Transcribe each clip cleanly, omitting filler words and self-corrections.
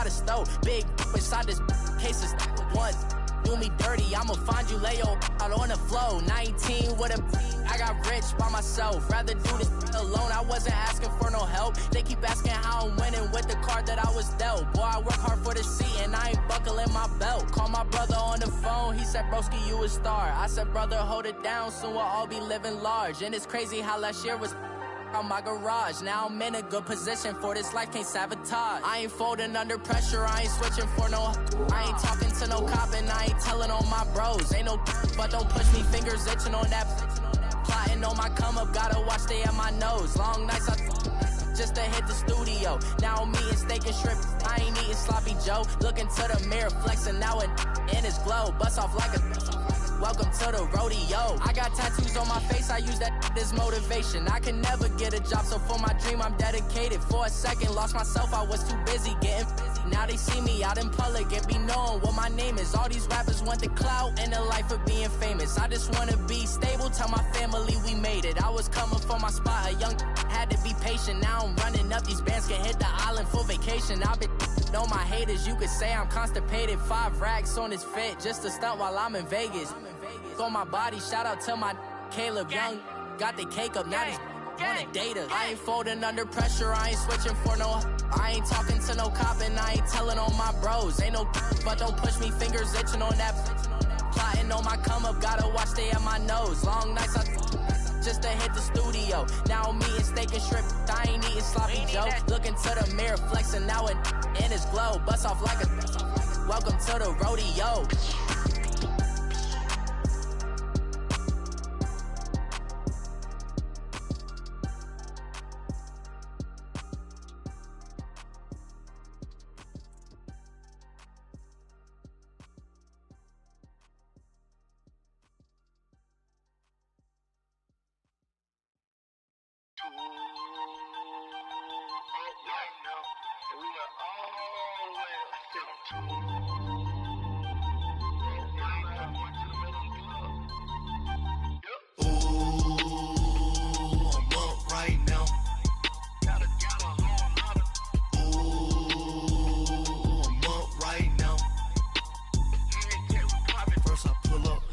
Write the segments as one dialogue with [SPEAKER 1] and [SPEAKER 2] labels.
[SPEAKER 1] inside a stove. Big inside this cases once. Do me dirty, I'ma find you, lay your out on the floor. 19 with a I got rich by myself. Rather do this alone, I wasn't asking for no help. They keep asking how I'm winning with the card that I was dealt. Boy, I work hard for the seat and I ain't buckling my belt. Call my brother on the phone, he said, broski, you a star. I said, brother, hold it down, soon we'll all be living large. And it's crazy how last year was on my garage. Now I'm in a good position for this life, can't sabotage. I ain't folding under pressure, I ain't switching for no. I ain't talking to no cop and I ain't telling on my bros. Ain't no but don't push me, fingers itching on that. Plotting on my come up, gotta watch stay at my nose. Long nights I just to hit the studio. Now I'm eating steak and shrimp, I ain't eating sloppy Joe. Looking to the mirror, flexing now and in his glow. Bust off like a welcome to the rodeo. I got tattoos on my face, I use that as motivation. I can never get a job, so for my dream I'm dedicated. For a second, lost myself, I was too busy getting busy. Now they see me out in public and be knowing what my name is. All these rappers want the clout and the life of being famous. I just wanna be stable, tell my family we made it. I was coming for my spot, a young had to be patient. Now I'm running up, these bands can hit the island for vacation. I've been on my haters, you could say I'm constipated. 5 racks on his fit, just to stunt while I'm in Vegas. On my body, shout out to my Caleb Young. Got the cake up, now these wanna date us. I ain't folding under pressure, I ain't switching for no. I ain't talking to no cop and I ain't telling on my bros. Ain't no but don't push me, fingers itching on that. Plotting on my come up, gotta watch stay at my nose. Long nights I just to hit the studio. Now I'm eating steak and shrimp, I ain't eating sloppy Joe. Looking to the mirror, flexing now and in his glow. Bust off like a welcome to the rodeo.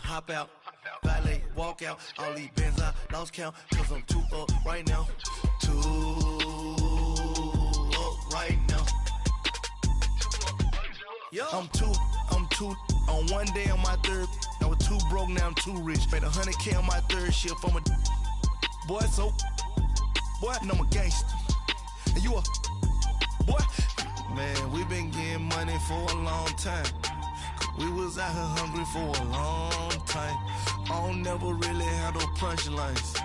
[SPEAKER 2] Hop out, valet, walk out. All these bands I lost count, cause I'm too up right now. Too up right now. Yo. I'm too on one day on my third. I was too broke, now I'm too rich. Made 100K on my third shift. I'm a boy, so boy, and I'm a gangster. And you a boy. Man, we been getting money for a long time. We was out here hungry for a long time. I don't never really have no punchlines.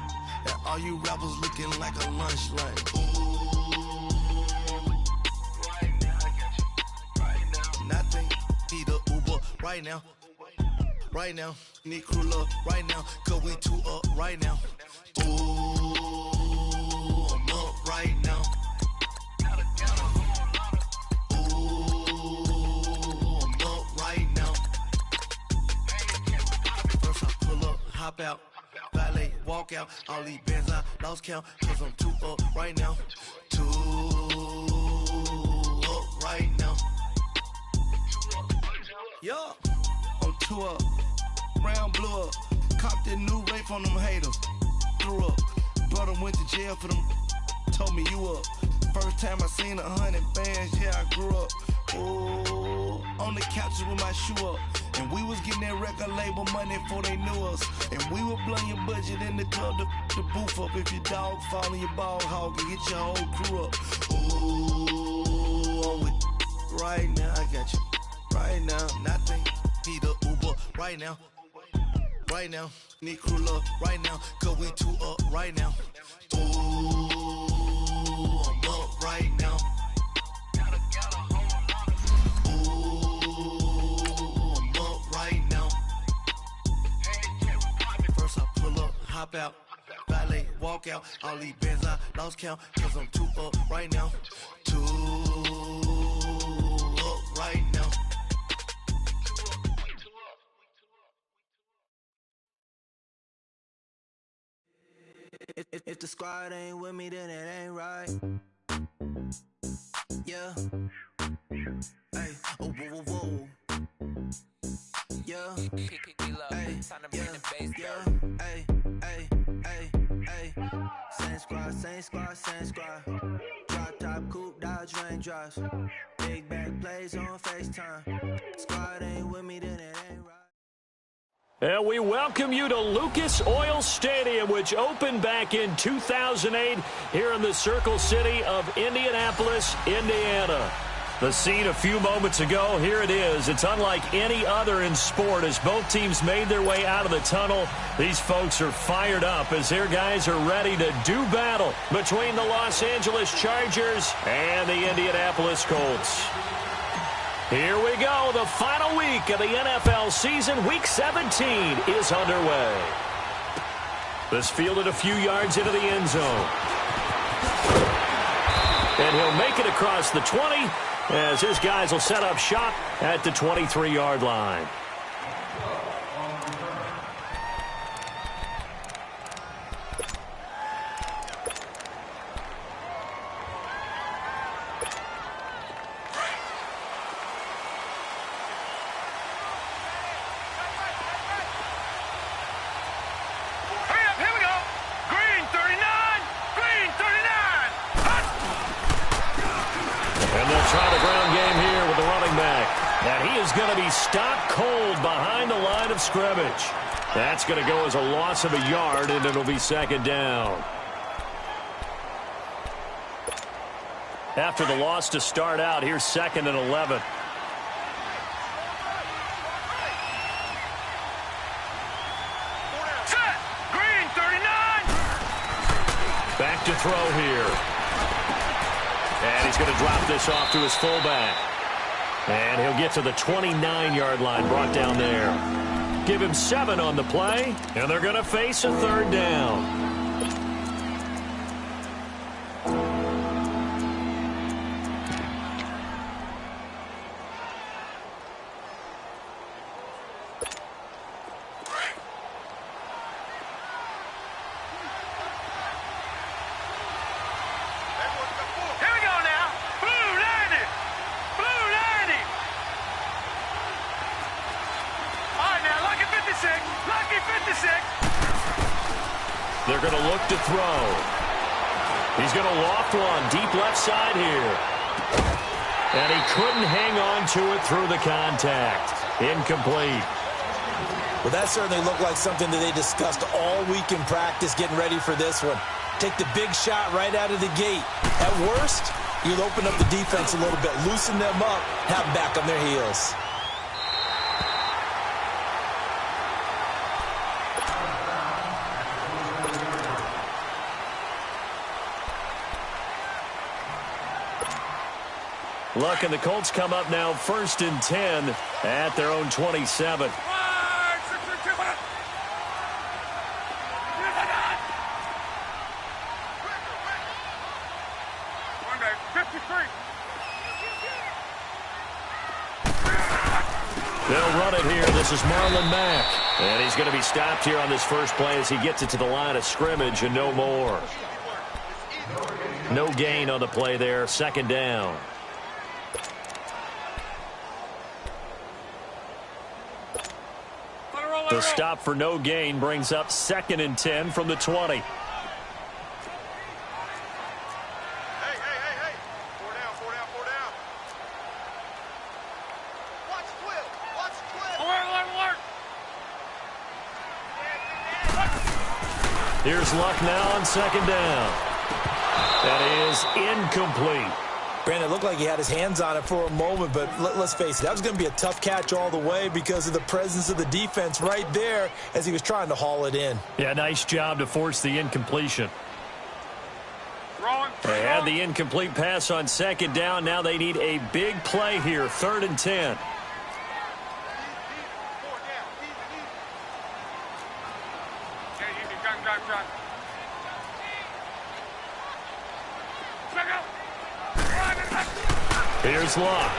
[SPEAKER 2] And all you rappers looking like a lunch line. Right now, I got you. Right now. Nothing, need a Uber right now. Right now, need crew love right now. Cause we too up right now. Ooh, I'm up right now. Hop out, valet, walk out. All these bands I lost count, cause I'm too up right now. Too up right now. Yo, I'm too up. Round blew up. Copped that new rape from them haters. Threw up. Brother went to jail for them. Told me you up. First time I seen 100 bands, yeah, I grew up. Oh, on the couches with my shoe up. And we was getting that record label money before they knew us. And we were blowing your budget in the club to boof up. If your dog fall in your ball hog and get your whole crew up. Ooh, I'm with right now, I got you. Right now, nothing, need a Uber right now. Right now, need crew love right now. Cause we too up right now. Ooh, I'm up right now. Hop out, valet, walk out. All these bands I lost count, cause I'm too up right now. Too up right now. If the squad ain't with me, then it ain't right. Yeah.
[SPEAKER 3] Same squad. Drop top, coupe, Dodge raindrops. Big bag plays on FaceTime. Squad ain't with me, then it ain't right.
[SPEAKER 4] And we welcome you to Lucas Oil Stadium, which opened back in 2008 here in the Circle City of Indianapolis, Indiana. The scene a few moments ago, here it is. It's unlike any other in sport as both teams made their way out of the tunnel. These folks are fired up as their guys are ready to do battle between the Los Angeles Chargers and the Indianapolis Colts. Here we go. The final week of the NFL season. Week 17 is underway. This fielded a few yards into the end zone. And he'll make it across the 20 as his guys will set up shop at the 23-yard line. Stopped cold behind the line of scrimmage. That's going to go as a loss of a yard, and it'll be second down. After the loss to start out, here's 2nd and 11.
[SPEAKER 5] Set! Green, 39!
[SPEAKER 4] Back to throw here. And he's going to drop this off to his fullback. And he'll get to the 29-yard line, brought down there. Give him 7 on the play, and they're going to face a third down. They're going to look to throw. He's going to loft one deep left side here. And he couldn't hang on to it through the contact. Incomplete.
[SPEAKER 6] Well, that certainly looked like something that they discussed all week in practice getting ready for this one. Take the big shot right out of the gate. At worst, you'll open up the defense a little bit, loosen them up, have them back on their heels.
[SPEAKER 4] Luck and the Colts come up now 1st and 10 at their own 27. They'll run it here. This is Marlon Mack. And he's going to be stopped here on this first play as he gets it to the line of scrimmage and no more. No gain on the play there. 2nd down. The stop for no gain brings up 2nd and 10 from the 20.
[SPEAKER 5] Hey. 4 down. Watch Alert.
[SPEAKER 4] Here's Luck now on 2nd down. That is incomplete.
[SPEAKER 6] Brandon, it looked like he had his hands on it for a moment, but let's face it, that was going to be a tough catch all the way because of the presence of the defense right there as he was trying to haul it in.
[SPEAKER 4] Yeah, nice job to force the incompletion. They had the incomplete pass on 2nd down. Now they need a big play here, 3rd and 10. Here's Luck.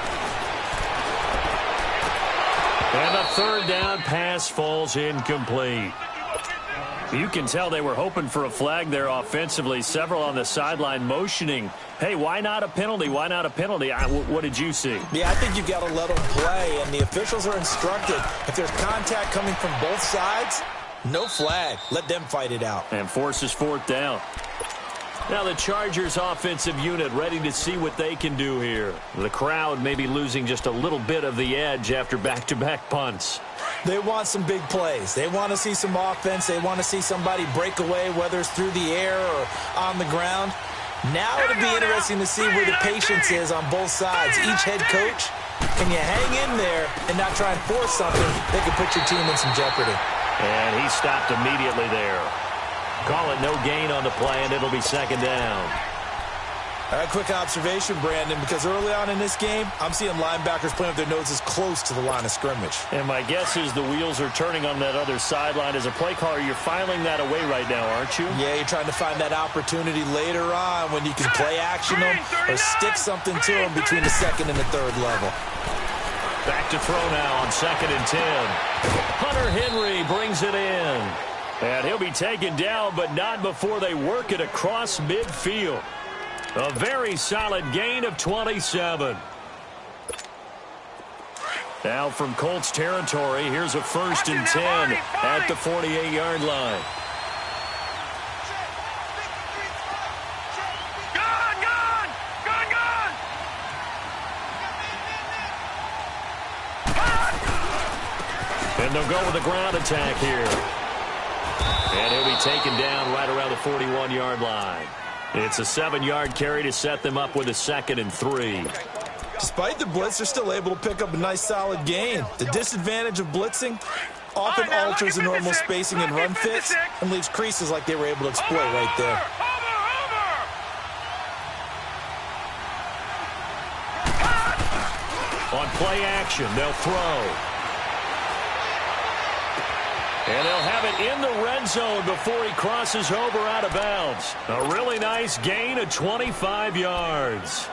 [SPEAKER 4] And a 3rd down pass falls incomplete. You can tell they were hoping for a flag there offensively. Several on the sideline motioning, hey, why not a penalty? Why not a penalty? What did you see?
[SPEAKER 6] Yeah, I think you got to let them play, and the officials are instructed. If there's contact coming from both sides, no flag. Let them fight it out.
[SPEAKER 4] And forces fourth down. Now the Chargers offensive unit ready to see what they can do here. The crowd may be losing just a little bit of the edge after back-to-back punts.
[SPEAKER 6] They want some big plays. They want to see some offense. They want to see somebody break away, whether it's through the air or on the ground. Now it'll be interesting to see where the patience is on both sides. Each head coach, can you hang in there and not try and force something that could put your team in some jeopardy?
[SPEAKER 4] And he stopped immediately there. Call it no gain on the play, and it'll be second down.
[SPEAKER 6] All right, quick observation, Brandon, because early on in this game, I'm seeing linebackers playing with their noses close to the line of scrimmage.
[SPEAKER 4] And my guess is the wheels are turning on that other sideline. As a play caller, you're filing that away right now, aren't you?
[SPEAKER 6] Yeah, you're trying to find that opportunity later on when you can play action them or stick something to them between the second and the third level.
[SPEAKER 4] Back to throw now on 2nd and 10. Hunter Henry brings it in. And he'll be taken down, but not before they work it across midfield. A very solid gain of 27. Now from Colts territory, here's a 1st and 10 at the 48-yard line. And they'll go with a ground attack here. And he'll be taken down right around the 41-yard line. It's a 7-yard carry to set them up with a 2nd and 3.
[SPEAKER 6] Despite the blitz, they're still able to pick up a nice solid gain. The disadvantage of blitzing often alters the normal spacing and run fits and leaves creases like they were able to exploit right there.
[SPEAKER 4] On play action, they'll throw. And they'll have it in the red zone before he crosses over out of bounds. A really nice gain of 25 yards.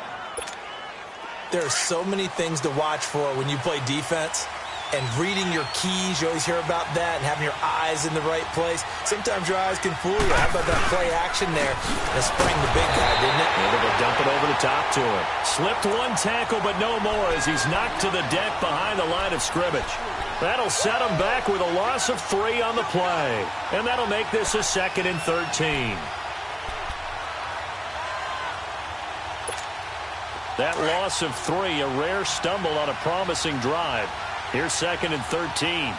[SPEAKER 6] There are so many things to watch for when you play defense. And reading your keys, you always hear about that, and having your eyes in the right place. Sometimes your eyes can fool you. How about that play action there? That sprang the big guy, didn't it?
[SPEAKER 4] Able to dump it over the top to him. Slipped one tackle, but no more as he's knocked to the deck behind the line of scrimmage. That'll set him back with a loss of 3 on the play. And that'll make this a 2nd and 13. That loss of 3, a rare stumble on a promising drive. Here's 2nd and 13.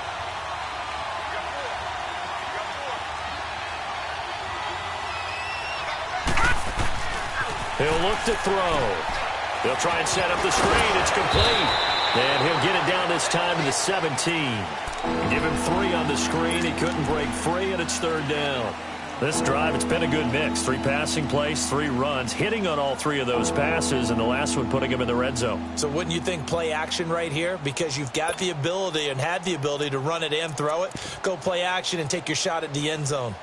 [SPEAKER 4] He'll look to throw. They'll try and set up the screen. It's complete. And he'll get it down this time to the 17. Give him 3 on the screen. He couldn't break free, and it's 3rd down. This drive, it's been a good mix. 3 passing plays, 3 runs, hitting on all 3 of those passes, and the last one putting him in the red zone.
[SPEAKER 6] So wouldn't you think play action right here? Because you've got the ability and had the ability to run it and throw it. Go play action and take your shot at the end zone.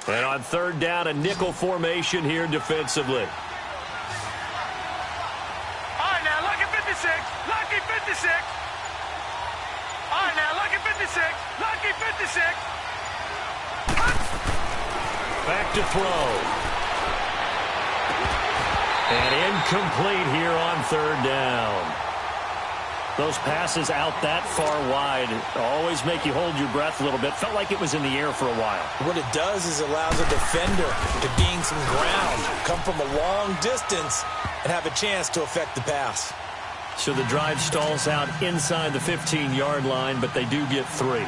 [SPEAKER 4] And on 3rd down, a nickel formation here defensively.
[SPEAKER 5] All right, now, lucky 56. Lucky 56. All right, now, lucky 56. Lucky 56.
[SPEAKER 4] Back to throw. And incomplete here on 3rd down. Those passes out that far wide always make you hold your breath a little bit. Felt like it was in the air for a while.
[SPEAKER 6] What it does is it allows a defender to gain some ground, come from a long distance, and have a chance to affect the pass.
[SPEAKER 4] So the drive stalls out inside the 15-yard line, but they do get 3.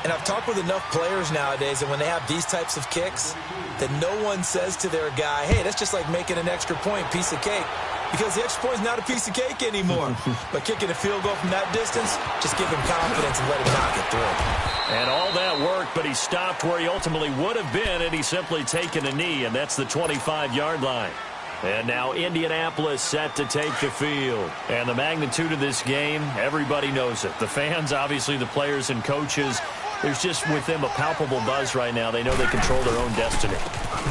[SPEAKER 6] And I've talked with enough players nowadays that when they have these types of kicks, that no one says to their guy, hey, that's just like making an extra point, piece of cake. Because the extra point is not a piece of cake anymore. But kicking a field goal from that distance, just give him confidence and let him knock it through.
[SPEAKER 4] And all that worked, but he stopped where he ultimately would have been, and he's simply taken a knee, and that's the 25-yard line. And now Indianapolis set to take the field. And the magnitude of this game, everybody knows it. The fans, obviously the players and coaches, there's just with them a palpable buzz right now. They know they control their own destiny.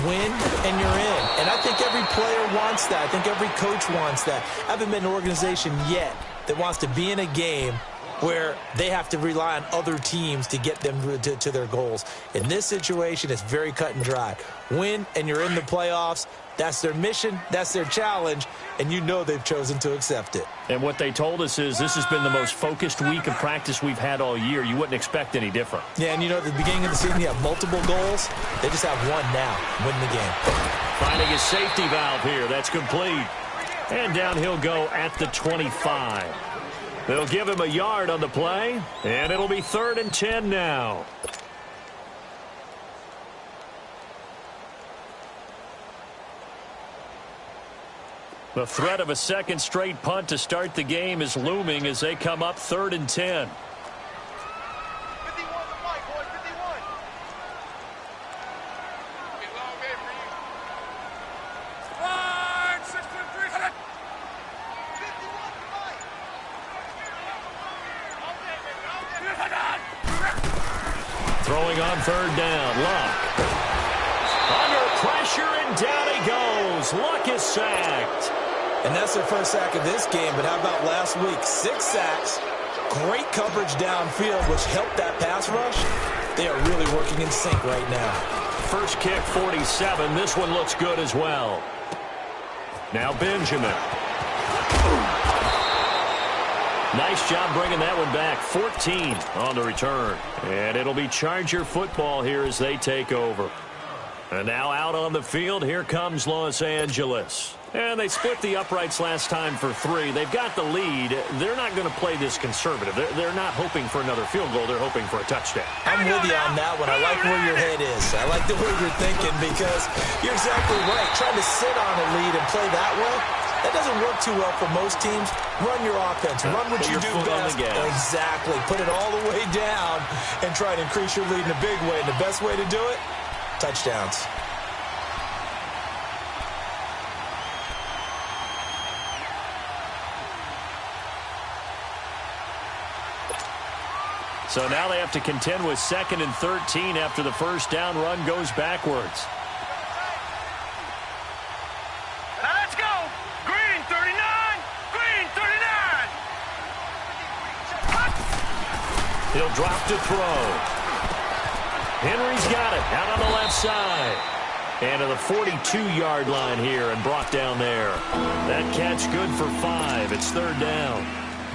[SPEAKER 6] Win and you're in. And I think every player wants that. I think every coach wants that. I haven't been an organization yet that wants to be in a game where they have to rely on other teams to get them to their goals. In this situation, it's very cut and dry. Win, and you're in the playoffs. That's their mission, that's their challenge, and you know they've chosen to accept it.
[SPEAKER 4] And what they told us is this has been the most focused week of practice we've had all year. You wouldn't expect any different.
[SPEAKER 6] Yeah, and you know, at the beginning of the season, you have multiple goals. They just have one now, win the game.
[SPEAKER 4] Finding a safety valve here. That's complete. And down he'll go at the 25. They'll give him a yard on the play, and it'll be 3rd and 10 now. The threat of a second straight punt to start the game is looming as they come up 3rd and 10.
[SPEAKER 5] 51 to Mike, boy, 51. Get long game for you. 6 to 3. 51 to Mike.
[SPEAKER 4] Throwing on 3rd down. Luck. Under pressure, and down he goes. Luck is sacked.
[SPEAKER 6] And that's their first sack of this game, but how about last week? 6 sacks, great coverage downfield, which helped that pass rush. They are really working in sync right now.
[SPEAKER 4] First kick, 47. This one looks good as well. Now Benjamin. Nice job bringing that one back. 14 on the return. And it'll be Charger football here as they take over. And now out on the field, here comes Los Angeles. And they split the uprights last time for 3. They've got the lead. They're not going to play this conservative. They're not hoping for another field goal. They're hoping for a touchdown.
[SPEAKER 6] I'm with you on that one. I like where your head is. I like the way you're thinking because you're exactly right. Trying to sit on a lead and play that way, that doesn't work too well for most teams. Run your offense. Run what you do best. Exactly. Put it all the way down and try to increase your lead in a big way. And the best way to do it, touchdowns.
[SPEAKER 4] So now they have to contend with 2nd and 13 after the first down run goes backwards.
[SPEAKER 5] Now let's go. Green 39. Green 39.
[SPEAKER 4] He'll drop to throw. Henry's got it out on the left side. And to the 42-yard line here and brought down there. That catch good for 5. It's 3rd down.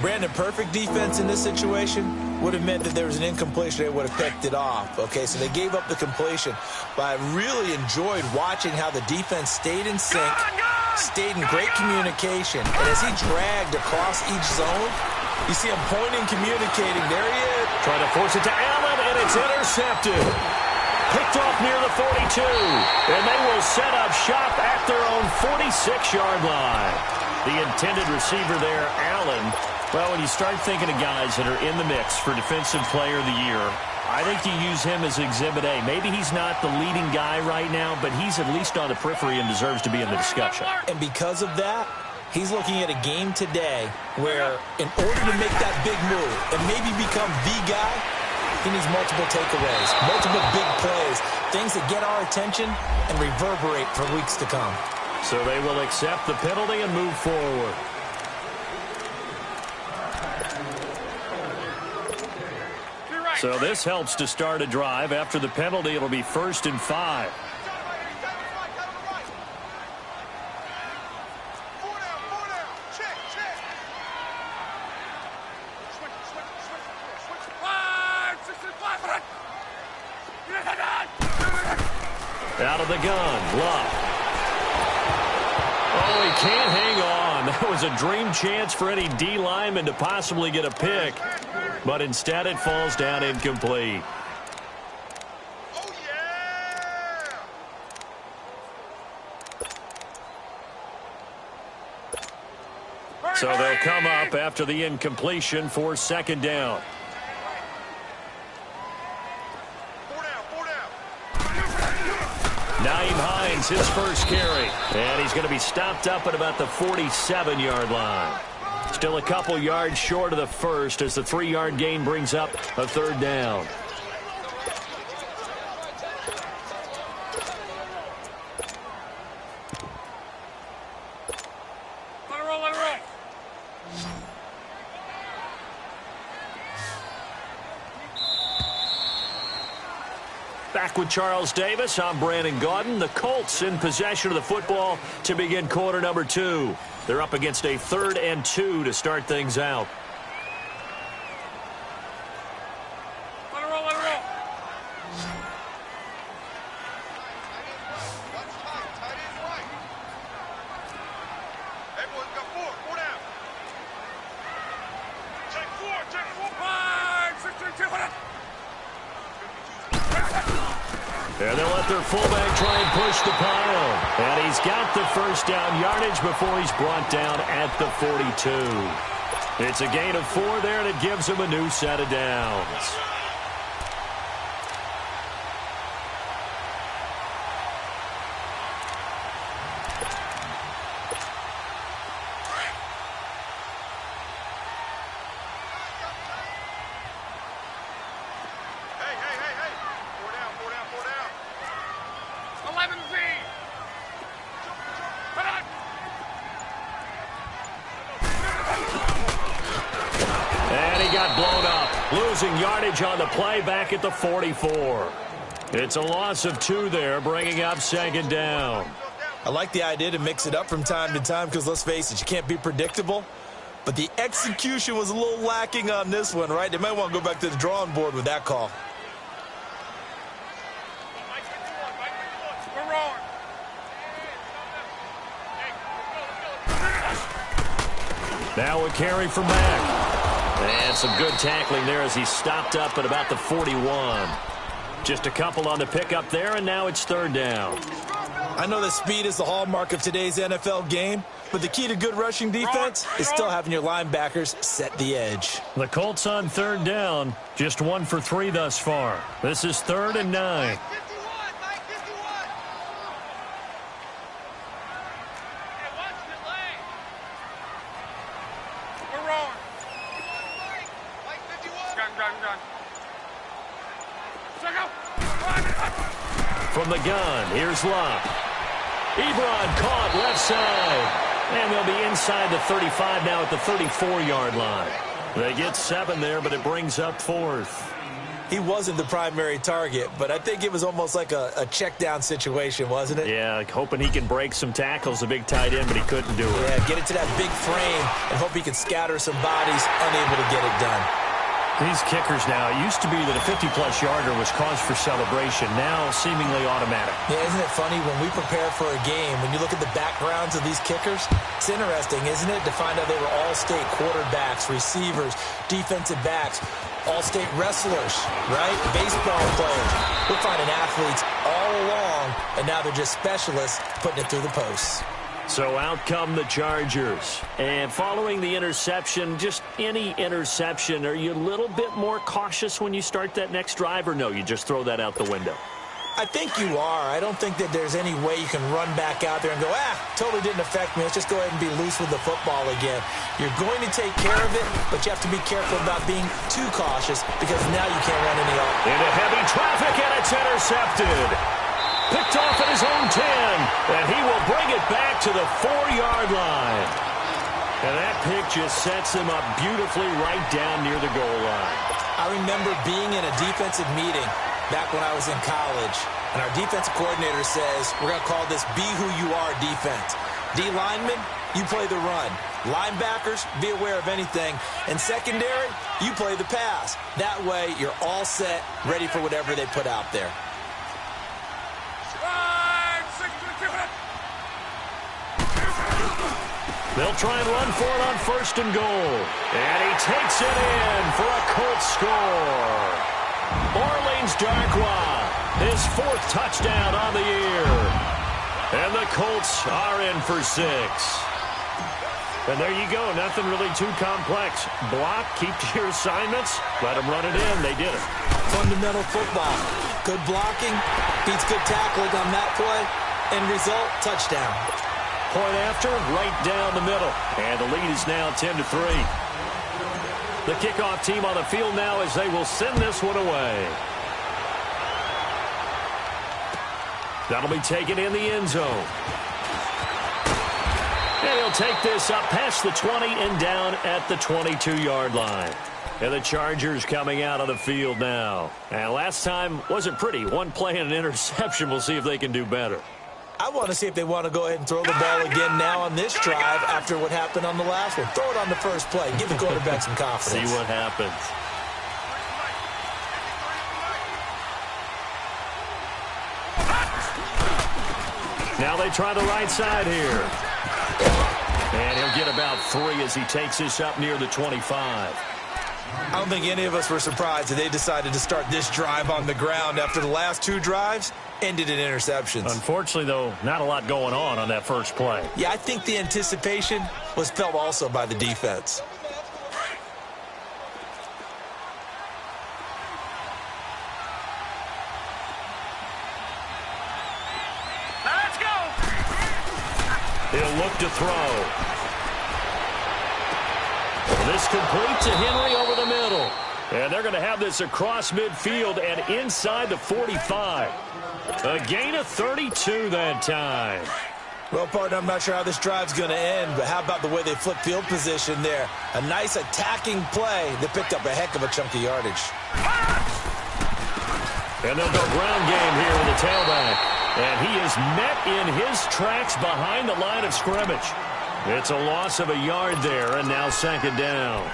[SPEAKER 6] Brandon, perfect defense in this situation would have meant that there was an incompletion. They would have picked it off. Okay, so they gave up the completion. But I really enjoyed watching how the defense stayed in sync, stayed in great communication. And as he dragged across each zone, you see him pointing, communicating. There he is.
[SPEAKER 4] Trying to force it to Allen, and it's intercepted. Picked off near the 42. And they will set up shop at their own 46-yard line. The intended receiver there, Allen. Well, when you start thinking of guys that are in the mix for Defensive Player of the Year, I think you use him as Exhibit A. Maybe he's not the leading guy right now, but he's at least on the periphery and deserves to be in the discussion.
[SPEAKER 6] And because of that, he's looking at a game today where in order to make that big move and maybe become the guy, he needs multiple takeaways, multiple big plays, things that get our attention and reverberate for weeks to come.
[SPEAKER 4] So they will accept the penalty and move forward. So this helps to start a drive. After the penalty, it'll be 1st and 5. Out of the gun, Luck. Oh, he can't hang on. That was a dream chance for any D lineman to possibly get a pick. But instead it falls down incomplete.
[SPEAKER 5] Oh, yeah!
[SPEAKER 4] So they'll come up after the incompletion for 2nd down.
[SPEAKER 5] 4 down.
[SPEAKER 4] Naeem Hines, his first carry. And he's going to be stopped up at about the 47-yard line. Still a couple yards short of the first as the 3-yard gain brings up a 3rd down.
[SPEAKER 5] Let it roll.
[SPEAKER 4] Back with Charles Davis, I'm Brandon Gaudin. The Colts in possession of the football to begin quarter number 2. They're up against a 3rd and 2 to start things out.
[SPEAKER 5] Let it roll, let it roll. Everyone's got 4 down. Take 4. 5, 6, 3, 2, 1.
[SPEAKER 4] And they'll let their fullback try and push the pile. And he's got the first down yardage before he's brought down at the 42. It's a gain of 4 there, and it gives him a new set of downs. Losing yardage on the play back at the 44. It's a loss of 2 there, bringing up 2nd down.
[SPEAKER 6] I like the idea to mix it up from time to time because, let's face it, you can't be predictable. But the execution was a little lacking on this one, right? They might want to go back to the drawing board with that call.
[SPEAKER 4] Now a carry from back. And some good tackling there as he stopped up at about the 41. Just a couple on the pickup there, and now it's 3rd down.
[SPEAKER 6] I know that speed is the hallmark of today's NFL game, but the key to good rushing defense is still having your linebackers set the edge.
[SPEAKER 4] The Colts on 3rd down, just 1 for 3 thus far. This is 3rd and 9. From the gun, here's Locke. Ebron caught left side. And they'll be inside the 35 now at the 34-yard line. They get 7 there, but it brings up 4th.
[SPEAKER 6] He wasn't the primary target, but I think it was almost like a check-down situation, wasn't it?
[SPEAKER 4] Yeah, like hoping he can break some tackles, a big tight end, but he couldn't do it.
[SPEAKER 6] Yeah, get it to that big frame and hope he can scatter some bodies, unable to get it done.
[SPEAKER 4] These kickers now, it used to be that a 50-plus yarder was cause for celebration, now seemingly automatic.
[SPEAKER 6] Yeah, isn't it funny when we prepare for a game, when you look at the backgrounds of these kickers, it's interesting, isn't it, to find out they were all-state quarterbacks, receivers, defensive backs, all-state wrestlers, right? Baseball players. We're finding athletes all along, and now they're just specialists putting it through the posts.
[SPEAKER 4] So out come the Chargers. And following the interception, just any interception, are you a little bit more cautious when you start that next drive, or no, you just throw that out the window?
[SPEAKER 6] I think you are. I don't think that there's any way you can run back out there and go, totally didn't affect me. Let's just go ahead and be loose with the football again. You're going to take care of it, but you have to be careful about being too cautious because now you can't run any off.
[SPEAKER 4] Into heavy traffic, and it's intercepted. Picked off at his own 10, and he will bring it back to the 4-yard line. And that pick just sets him up beautifully right down near the goal line.
[SPEAKER 6] I remember being in a defensive meeting back when I was in college, and our defensive coordinator says, we're going to call this Be Who You Are defense. D linemen, you play the run. Linebackers, be aware of anything. And secondary, you play the pass. That way, you're all set, ready for whatever they put out there.
[SPEAKER 4] They'll try and run for it on 1st and goal. And he takes it in for a Colts score. Orleans Darkwa, his 4th touchdown on the year. And the Colts are in for 6. And there you go, nothing really too complex. Block, keep to your assignments, let them run it in. They did it.
[SPEAKER 6] Fundamental football. Good blocking, beats good tackling on that play. End result, touchdown.
[SPEAKER 4] Point after, right down the middle. And the lead is now 10-3. The kickoff team on the field now as they will send this one away. That'll be taken in the end zone. And he'll take this up past the 20 and down at the 22-yard line. And the Chargers coming out of the field now. And last time wasn't pretty. One play and an interception. We'll see if they can do better.
[SPEAKER 6] I want to see if they want to go ahead and throw the ball again now on this drive after what happened on the last one. Throw it on the first play. Give the quarterback some confidence.
[SPEAKER 4] See what happens. Now they try the right side here. And he'll get about 3 as he takes this up near the 25.
[SPEAKER 6] I don't think any of us were surprised that they decided to start this drive on the ground after the last 2 drives ended in interceptions.
[SPEAKER 4] Unfortunately, though, not a lot going on that first play.
[SPEAKER 6] Yeah, I think the anticipation was felt also by the defense.
[SPEAKER 5] Let's go.
[SPEAKER 4] He'll look to throw. This complete to Henry over the middle. And they're going to have this across midfield and inside the 45. A gain of 32 that time.
[SPEAKER 6] Well, partner, I'm not sure how this drive's going to end, but how about the way they flip field position there? A nice attacking play that picked up a heck of a chunk of yardage.
[SPEAKER 4] And they'll go ground game here with the tailback. And he is met in his tracks behind the line of scrimmage. It's a loss of a yard there, and now second down.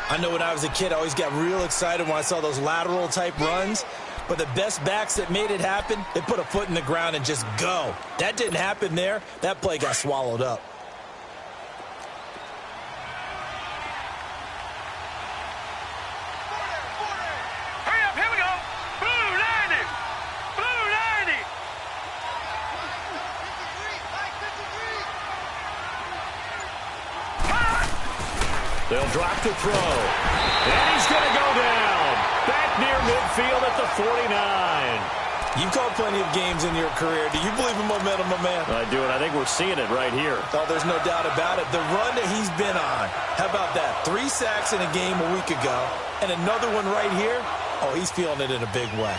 [SPEAKER 6] I know when I was a kid, I always got real excited when I saw those lateral-type runs. But the best backs that made it happen, they put a foot in the ground and just go. That didn't happen there. That play got swallowed up.
[SPEAKER 5] Hurry up, here we go. Blue 90. Blue 90.
[SPEAKER 4] They'll drop to throw. And he's going to go down. Back near midfield at the 49.
[SPEAKER 6] You've called plenty of games in your career. Do you believe in momentum, my man?
[SPEAKER 4] I do, and I think we're seeing it right here.
[SPEAKER 6] Oh, there's no doubt about it. The run that he's been on. How about that? 3 sacks in a game a week ago. And another one right here. Oh, he's feeling it in a big way.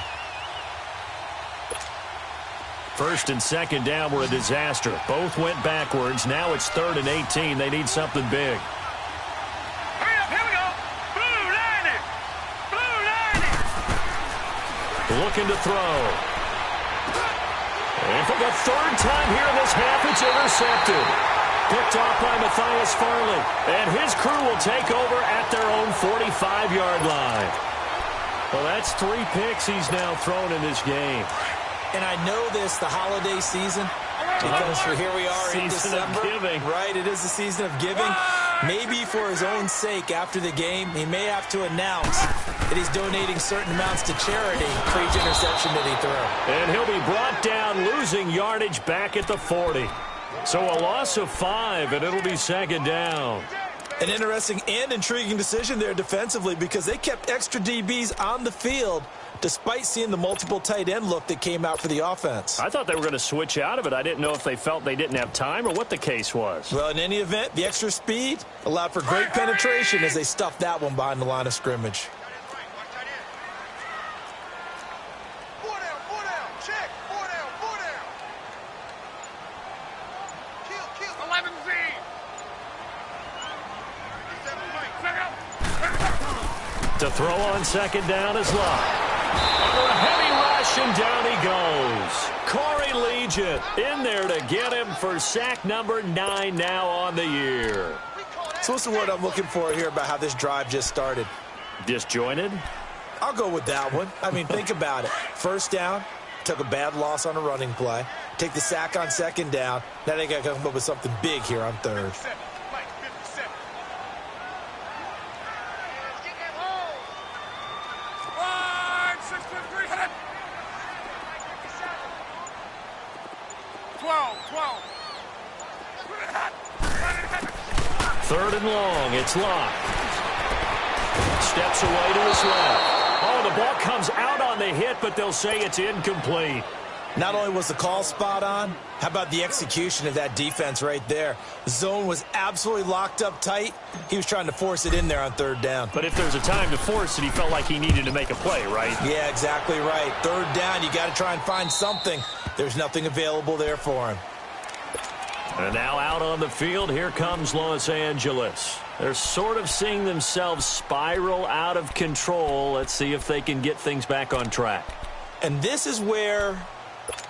[SPEAKER 4] First and second down were a disaster. Both went backwards. Now it's 3rd and 18. They need something big. Looking to throw. And for the 3rd time here in this half, it's intercepted. Picked off by Matthias Farley. And his crew will take over at their own 45-yard line. Well, that's 3 picks he's now thrown in this game.
[SPEAKER 6] And I know this, the holiday season, because here we are in December.
[SPEAKER 4] Season of giving.
[SPEAKER 6] Right, it is the season of giving. Maybe for his own sake after the game, he may have to announce that he's donating certain amounts to charity for each interception that he threw.
[SPEAKER 4] And he'll be brought down, losing yardage back at the 40. So a loss of 5, and it'll be second down.
[SPEAKER 6] An interesting and intriguing decision there defensively because they kept extra DBs on the field despite seeing the multiple tight end look that came out for the offense.
[SPEAKER 4] I thought they were going to switch out of it. I didn't know if they felt they didn't have time or what the case was.
[SPEAKER 6] Well, in any event, the extra speed allowed for great penetration as they stuffed that one behind the line of scrimmage.
[SPEAKER 4] To throw on second down is Locke. Under a heavy rush, and down he goes. Corey Legion in there to get him for sack number 9 now on the year.
[SPEAKER 6] So what's the word I'm looking for here about how this drive just started?
[SPEAKER 4] Disjointed?
[SPEAKER 6] I'll go with that one. I mean, think about it. First down, took a bad loss on a running play. Take the sack on second down. Now they got to come up with something big here on 3rd.
[SPEAKER 4] Third and long, it's Locke. Steps away to his left. Oh, the ball comes out on the hit, but they'll say it's incomplete.
[SPEAKER 6] Not only was the call spot on, how about the execution of that defense right there? The zone was absolutely locked up tight. He was trying to force it in there on 3rd down.
[SPEAKER 4] But if there's a time to force it, he felt like he needed to make a play, right?
[SPEAKER 6] Yeah, exactly right. 3rd down, you got to try and find something. There's nothing available there for him.
[SPEAKER 4] And now out on the field, here comes Los Angeles. They're sort of seeing themselves spiral out of control. Let's see if they can get things back on track.
[SPEAKER 6] And this is where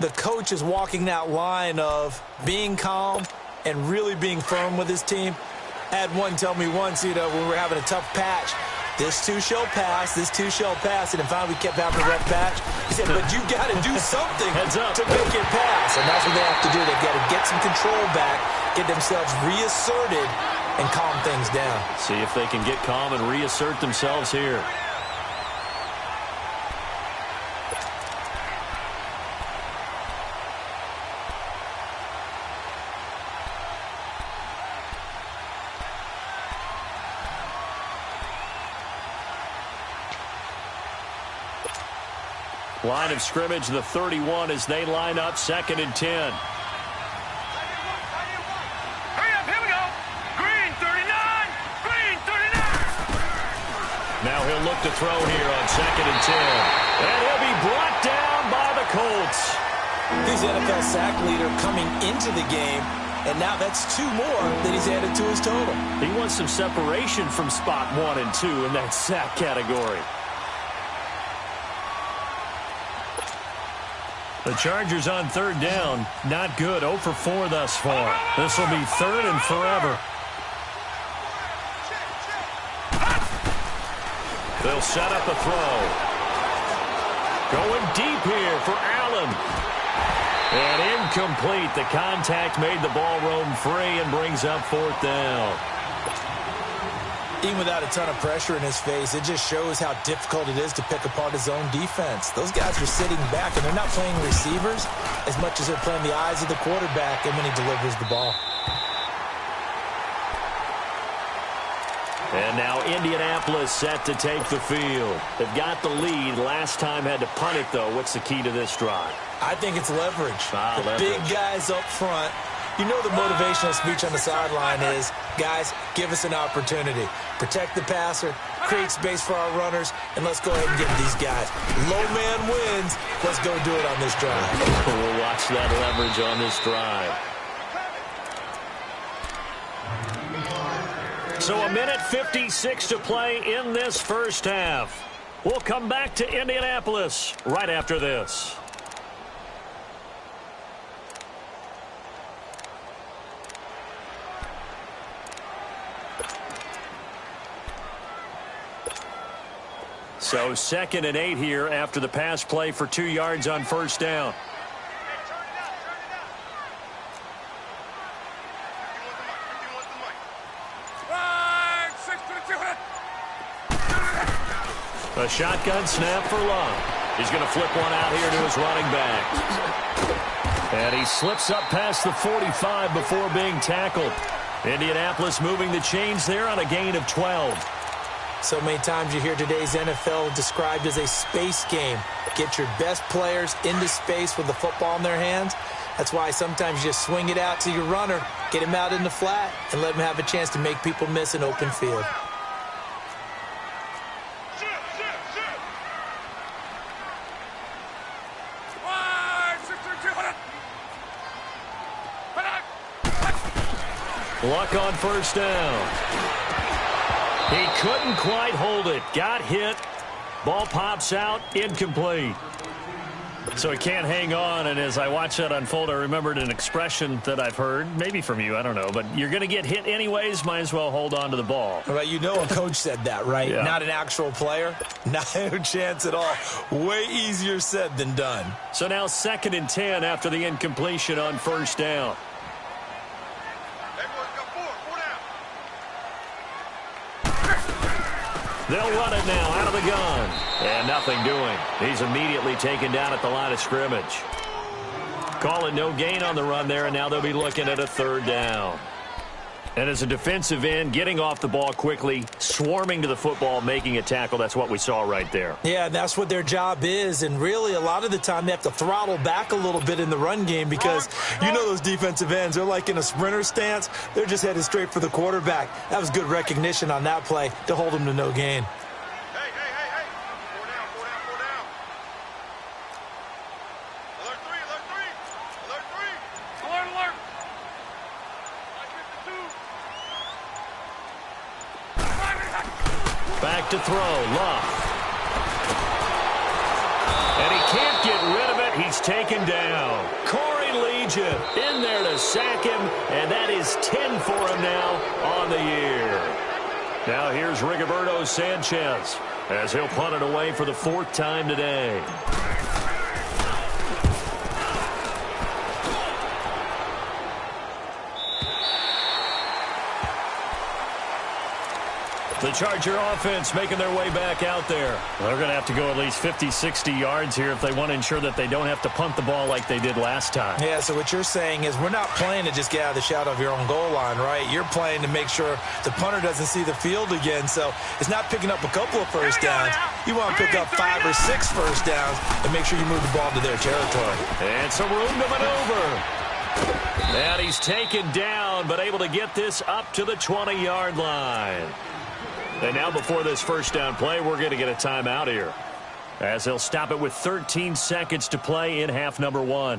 [SPEAKER 6] the coach is walking that line of being calm and really being firm with his team. I had one tell me once, when we were having a tough patch, this too shall pass, this too shall pass. And finally we kept having a rough patch. He said, but you got to do something to make it pass. And that's what they have to do. They've got to get some control back, get themselves reasserted, and calm things down.
[SPEAKER 4] See if they can get calm and reassert themselves here. Line of scrimmage, the 31 as they line up, 2nd and 10.
[SPEAKER 5] Hurry up, here we go. Green 39, green 39.
[SPEAKER 4] Now he'll look to throw here on 2nd and 10. And he'll be brought down by the Colts.
[SPEAKER 6] He's the NFL sack leader coming into the game, and now that's 2 more that he's added to his total.
[SPEAKER 4] He wants some separation from spot 1 and 2 in that sack category. The Chargers on 3rd down. Not good. 0 for 4 thus far. This will be 3rd and forever. They'll set up a throw. Going deep here for Allen. And incomplete. The contact made the ball roam free and brings up 4th down.
[SPEAKER 6] Even without a ton of pressure in his face, it just shows how difficult it is to pick apart his own defense. Those guys are sitting back, and they're not playing receivers as much as they're playing the eyes of the quarterback and when he delivers the ball.
[SPEAKER 4] And now Indianapolis set to take the field. They've got the lead. Last time had to punt it, though. What's the key to this drive?
[SPEAKER 6] I think it's leverage.
[SPEAKER 4] Leverage.
[SPEAKER 6] Big guys up front. You know the motivational speech on the sideline is, guys, give us an opportunity. Protect the passer, create space for our runners, and let's go ahead and get these guys. Low man wins. Let's go do it on this drive.
[SPEAKER 4] We'll watch that leverage on this drive. So 1:56 to play in this first half. We'll come back to Indianapolis right after this. So 2nd and 8 here after the pass play for 2 yards on 1st down. A shotgun snap for Love. He's going to flip one out here to his running back. And he slips up past the 45 before being tackled. Indianapolis moving the chains there on a gain of 12.
[SPEAKER 6] So many times you hear today's NFL described as a space game. Get your best players into space with the football in their hands. That's why sometimes you just swing it out to your runner, get him out in the flat, and let him have a chance to make people miss an open field.
[SPEAKER 4] Luck on 1st down. He couldn't quite hold it. Got hit. Ball pops out. Incomplete. So he can't hang on, and as I watch that unfold, I remembered an expression that I've heard, maybe from you, I don't know, but you're going to get hit anyways, might as well hold on to the ball.
[SPEAKER 6] Well, you know a coach said that, right?
[SPEAKER 4] Yeah.
[SPEAKER 6] Not an actual player. Not a chance at all. Way easier said than done.
[SPEAKER 4] So now 2nd and 10 after the incompletion on 1st down. They'll run it now out of the gun. And nothing doing. He's immediately taken down at the line of scrimmage. Call it no gain on the run there, and now they'll be looking at a 3rd down. And as a defensive end, getting off the ball quickly, swarming to the football, making a tackle, that's what we saw right there.
[SPEAKER 6] Yeah, that's what their job is, and really a lot of the time they have to throttle back a little bit in the run game because you know those defensive ends, they're like in a sprinter stance. They're just headed straight for the quarterback. That was good recognition on that play to hold them to no gain.
[SPEAKER 4] Back to throw. Love. And he can't get rid of it. He's taken down. Corey Legion in there to sack him, and that is 10 for him now on the year. Now here's Rigoberto Sanchez as he'll punt it away for the 4th time today. The Charger offense making their way back out there. They're going to have to go at least 50, 60 yards here if they want to ensure that they don't have to punt the ball like they did last time. Yeah, so what you're saying is we're not playing to just get out of the shadow of your own goal line, right? You're playing to make sure the punter doesn't see the field again. So it's not picking up a couple of first downs. You want to pick up 5 or 6 first downs and make sure you move the ball to their territory. And some room to maneuver. And he's taken down, but able to get this up to the 20-yard line. And now before this first down play, we're going to get a timeout here, as they'll stop it with 13 seconds to play in half number 1.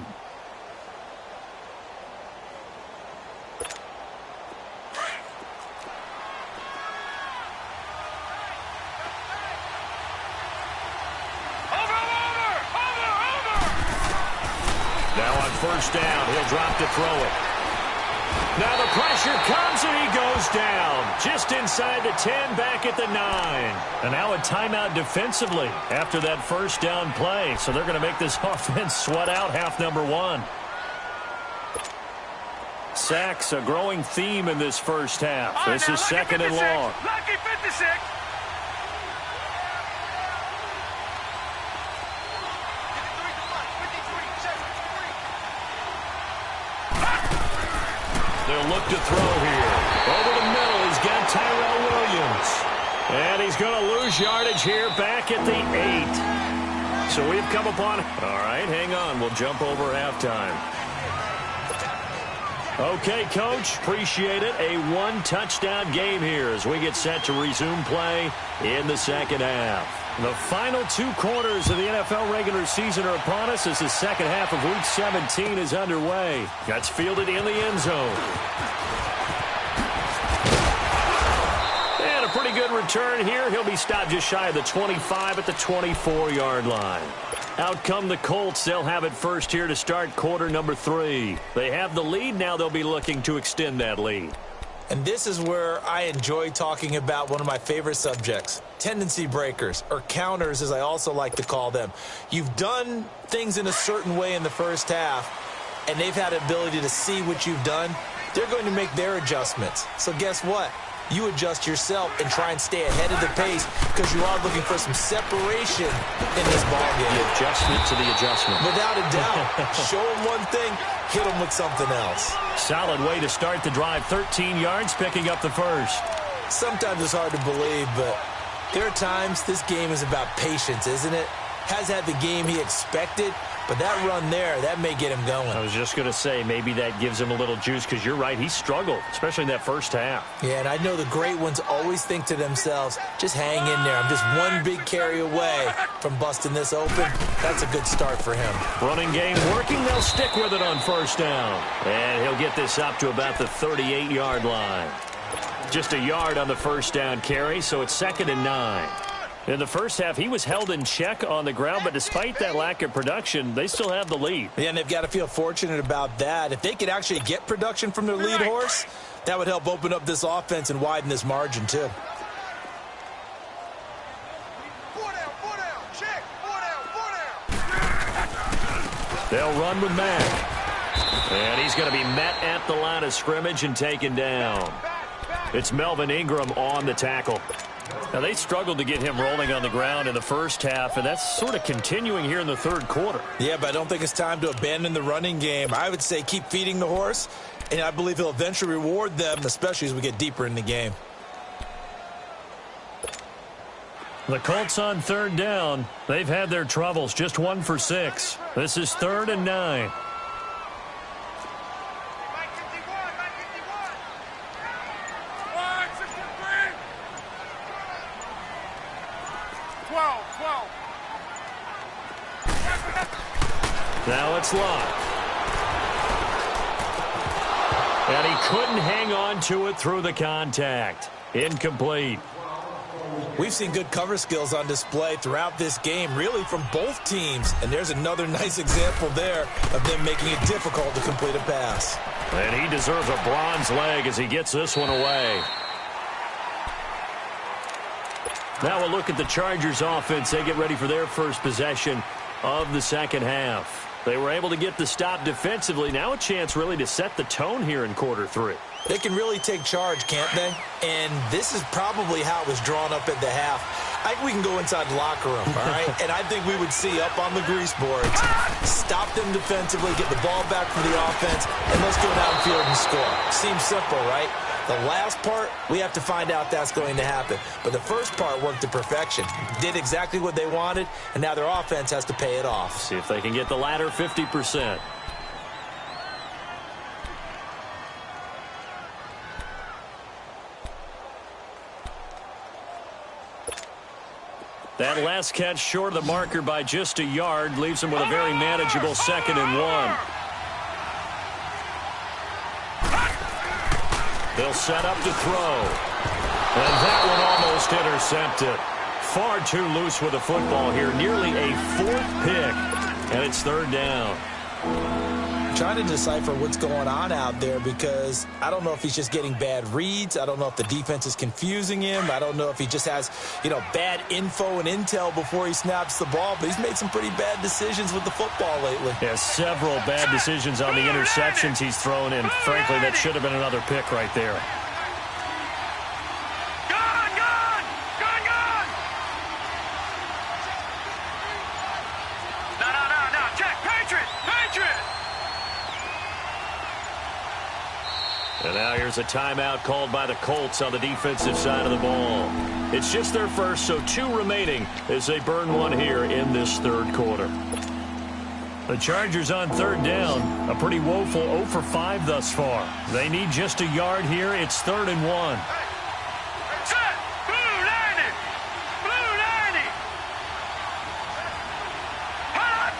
[SPEAKER 4] Now on first down, he'll drop to throw it. Now the pressure comes and he goes down. Just inside the 10, back at the 9. And now a timeout defensively after that first down play. So they're going to make this offense sweat out half number 1. Sacks, a growing theme in this first half. This is 2nd and long.
[SPEAKER 5] Lucky 56.
[SPEAKER 4] They'll look to throw here. Over the middle, he's got Tyrell Williams. And he's going to lose yardage here back at the 8. So we've come upon... All right, hang on. We'll jump over halftime. Okay, Coach, appreciate it. A 1-touchdown game here as we get set to resume play in the second half. The final 2 quarters of the NFL regular season are upon us as the second half of Week 17 is underway. That's fielded in the end zone. And a pretty good return here. He'll be stopped just shy of the 25 at the 24-yard line. Out come the Colts. They'll have it first here to start quarter number 3. They have the lead. Now they'll be looking to extend that lead. And this is where I enjoy talking about one of my favorite subjects, tendency breakers, or counters as I also like to call them. You've done things in a certain way in the first half, and they've had the ability to see what you've done. They're going to make their adjustments. So guess what? You adjust yourself and try and stay ahead of the pace because you are looking for some separation in this ballgame. The adjustment to the adjustment. Without a doubt. Show them one thing, hit them with something else. Solid way to start the drive. 13 yards, picking up the first. Sometimes it's hard to believe, but there are times this game is about patience, isn't it? Has had the game he expected, but that run there, that may get him going. I was just going to say, maybe that gives him a little juice because you're right, he struggled, especially in that first half. Yeah, and I know the great ones always think to themselves, just hang in there. I'm just one big carry away from busting this open. That's a good start for him. Running game working, they'll stick with it on first down. And he'll get this up to about the 38-yard line. Just a yard on the first down carry, so it's 2nd and 9. In the first half, he was held in check on the ground, but despite that lack of production, they still have the lead. Yeah, and they've got to feel fortunate about that. If they could actually get production from their lead horse, that would help open up this offense and widen this margin, too. They'll run with Mack. And he's going to be met at the line of scrimmage and taken down. It's Melvin Ingram on the tackle. Now, they struggled to get him rolling on the ground in the first half, and that's sort of continuing here in the third quarter. Yeah, but I don't think it's time to abandon the running game. I would say keep feeding the horse, and I believe he'll eventually reward them, especially as we get deeper in the game. The Colts on third down. They've had their troubles, just 1 for 6. This is 3rd and 9. Now it's locked. And he couldn't hang on to it through the contact. Incomplete.
[SPEAKER 6] We've seen good cover skills on display throughout this game, really from both teams. And there's another nice example there of them making it difficult to complete a pass.
[SPEAKER 4] And he deserves a bronze leg as he gets this one away. Now we'll look at the Chargers offense. They get ready for their first possession of the second half. They were able to get the stop defensively. Now a chance really to set the tone here in quarter 3.
[SPEAKER 6] They can really take charge, can't they? And this is probably how it was drawn up at the half. I think we can go inside the locker room, all right? And I think we would see up on the grease boards, stop them defensively, get the ball back for the offense, and let's go downfield and score. Seems simple, right? The last part, we have to find out that's going to happen. But the first part worked to perfection. Did exactly what they wanted, and now their offense has to pay it off.
[SPEAKER 4] See if they can get the latter 50%. That last catch short of the marker by just a yard leaves him with a very manageable 2nd and 1. They'll set up to throw. And that one almost intercepted. Far too loose with the football here. Nearly a 4th pick. And it's 3rd down.
[SPEAKER 6] Trying to decipher what's going on out there because I don't know if he's just getting bad reads. I don't know if the defense is confusing him. I don't know if he just has, bad info and intel before he snaps the ball. But he's made some pretty bad decisions with the football lately.
[SPEAKER 4] Yeah, several bad decisions on the interceptions he's thrown in. Frankly, that should have been another pick right there. And now here's a timeout called by the Colts on the defensive side of the ball. It's just their first, so 2 remaining as they burn one here in this 3rd quarter. The Chargers on 3rd down. A pretty woeful 0 for 5 thus far. They need just a yard here. It's 3rd and 1.
[SPEAKER 5] Set! Blue 90! Blue 90! Hot!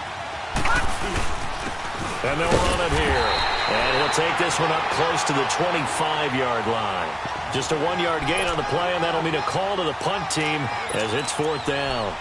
[SPEAKER 4] And they'll run it here. And he'll take this one up close to the 25-yard line. Just a 1-yard gain on the play, and that'll mean a call to the punt team as it's 4th down.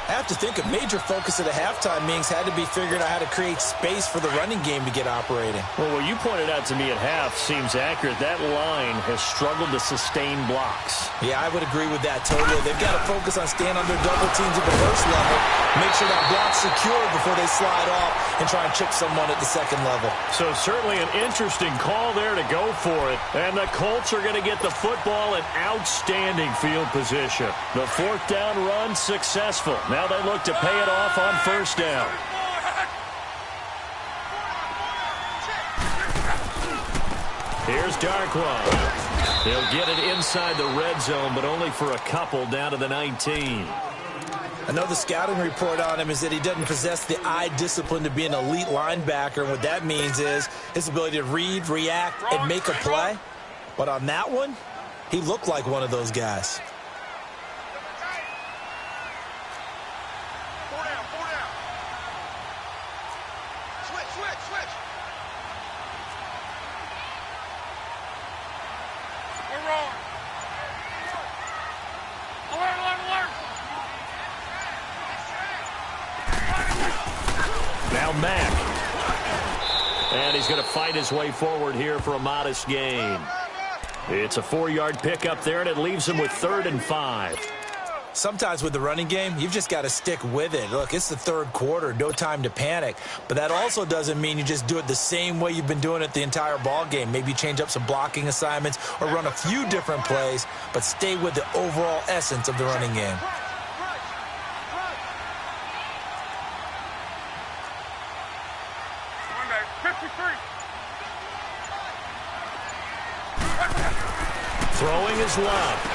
[SPEAKER 6] I have to think a major focus of the halftime meetings had to be figuring out how to create space for the running game to get operating.
[SPEAKER 4] Well, what you pointed out to me at half seems accurate. That line has struggled to sustain blocks.
[SPEAKER 6] Yeah, I would agree with that totally. They've got to focus on staying under double teams at the first level, make sure that block's secure before they slide off and try and chip someone at the second level.
[SPEAKER 4] So certainly an interesting call there to go for it. And the Colts are going to get the football in outstanding field position. The 4th down run successful. Now they look to pay it off on 1st down. Here's Darkwa. He'll get it inside the red zone, but only for a couple down to the 19.
[SPEAKER 6] Another scouting report on him is that he doesn't possess the eye discipline to be an elite linebacker. And what that means is his ability to read, react, and make a play. But on that one, he looked like one of those guys.
[SPEAKER 4] Now Mack. And he's going to fight his way forward here for a modest gain. It's a 4-yard pickup there, and it leaves him with 3rd and 5.
[SPEAKER 6] Sometimes with the running game, you've just got to stick with it. Look, it's the 3rd quarter, no time to panic. But that also doesn't mean you just do it the same way you've been doing it the entire ball game. Maybe change up some blocking assignments or run a few different plays, but stay with the overall essence of the running game.
[SPEAKER 4] Throwing his left.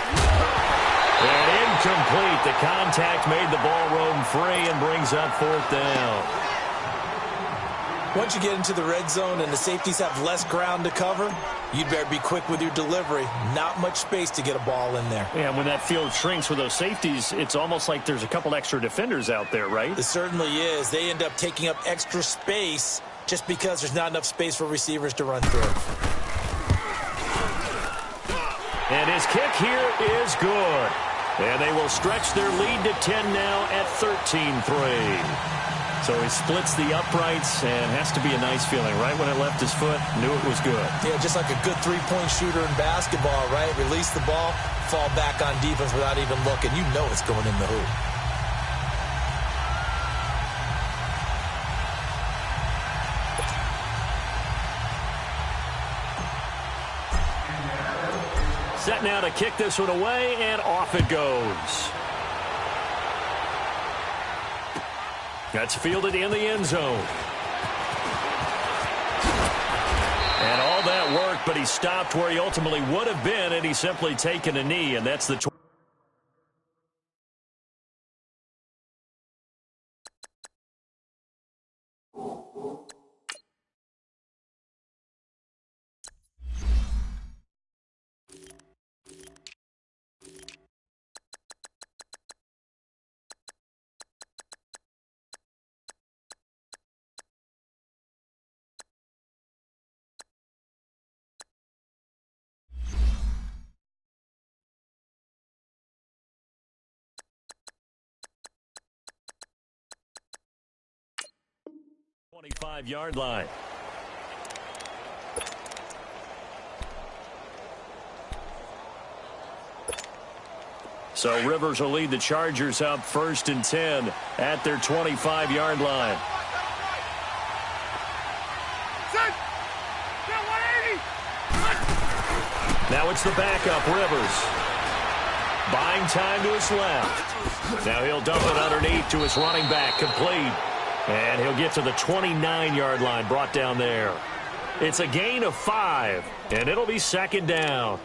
[SPEAKER 4] And incomplete. The contact made the ball roam free and brings up 4th down.
[SPEAKER 6] Once you get into the red zone and the safeties have less ground to cover, you'd better be quick with your delivery. Not much space to get a ball in there.
[SPEAKER 4] Yeah, when that field shrinks with those safeties, it's almost like there's a couple extra defenders out there, right?
[SPEAKER 6] It certainly is. They end up taking up extra space just because there's not enough space for receivers to run through.
[SPEAKER 4] And his kick here is good. And they will stretch their lead to 10 now at 13-3. So he splits the uprights, and has to be a nice feeling. Right when it left his foot, knew it was good.
[SPEAKER 6] Yeah, just like a good three-point shooter in basketball, right? Release the ball, fall back on defense without even looking. You know it's going in the hoop.
[SPEAKER 4] Set now to kick this one away, and off it goes. That's fielded in the end zone. And all that work, but he stopped where he ultimately would have been, and he's simply taken a knee, and that's the 25-yard line. So Rivers will lead the Chargers up 1st and 10 at their 25-yard line. Now it's the backup, Rivers. Buying time to his left. Now he'll dump it underneath to his running back, complete. And he'll get to the 29-yard line, brought down there. It's a gain of 5, and it'll be 2nd down.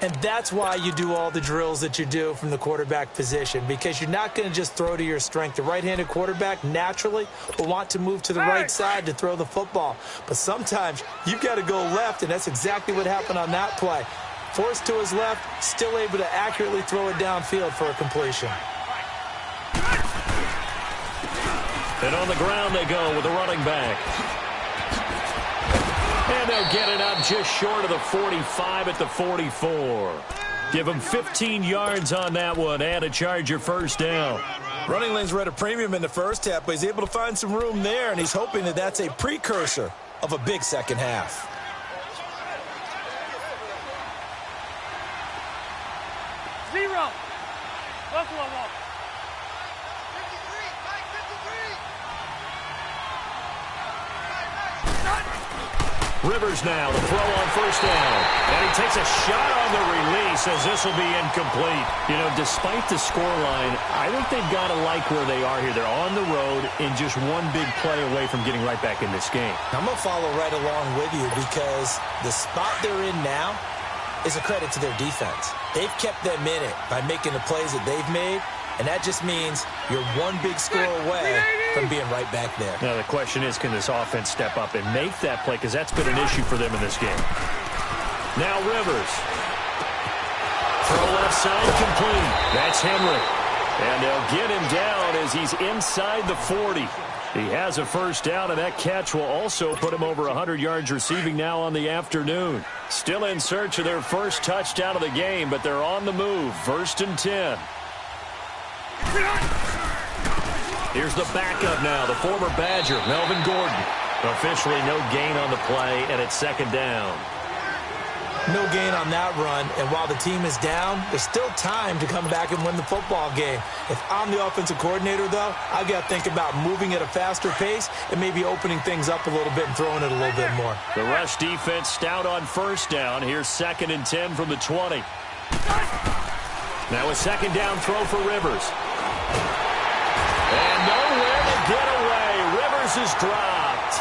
[SPEAKER 6] And that's why you do all the drills that you do from the quarterback position, because you're not going to just throw to your strength. The right-handed quarterback naturally will want to move to the right side to throw the football. But sometimes you've got to go left, and that's exactly what happened on that play. Forced to his left, still able to accurately throw it downfield for a completion.
[SPEAKER 4] And on the ground they go with the running back. And they'll get it up just short of the 45 at the 44. Give him 15 yards on that one and a Charger 1st down.
[SPEAKER 6] Running lanes were at a premium in the first half, but he's able to find some room there, and he's hoping that that's a precursor of a big second half.
[SPEAKER 5] Zero. Buffalo wall.
[SPEAKER 4] Rivers now, the throw on 1st down. And he takes a shot on the release as this will be incomplete. You know, despite the scoreline, I think they've got to like where they are here. They're on the road and just one big play away from getting right back in this game.
[SPEAKER 6] I'm going to follow right along with you because the spot they're in now is a credit to their defense. They've kept them in it by making the plays that they've made, and that just means you're one big score away from being right back there.
[SPEAKER 4] Now the question is, can this offense step up and make that play? Because that's been an issue for them in this game. Now Rivers. Throw left side complete. That's Henry. And they'll get him down as he's inside the 40. He has a 1st down, and that catch will also put him over 100 yards receiving now on the afternoon. Still in search of their first touchdown of the game, but they're on the move. 1st and 10. Here's the backup now, the former Badger, Melvin Gordon. Officially no gain on the play, and it's 2nd down.
[SPEAKER 6] No gain on that run, and while the team is down, there's still time to come back and win the football game. If I'm the offensive coordinator, though, I've got to think about moving at a faster pace and maybe opening things up a little bit and throwing it a little bit more.
[SPEAKER 4] The rush defense stout on 1st down. Here's 2nd and 10 from the 20. Now a 2nd down throw for Rivers. And nowhere to get away. Rivers is dropped.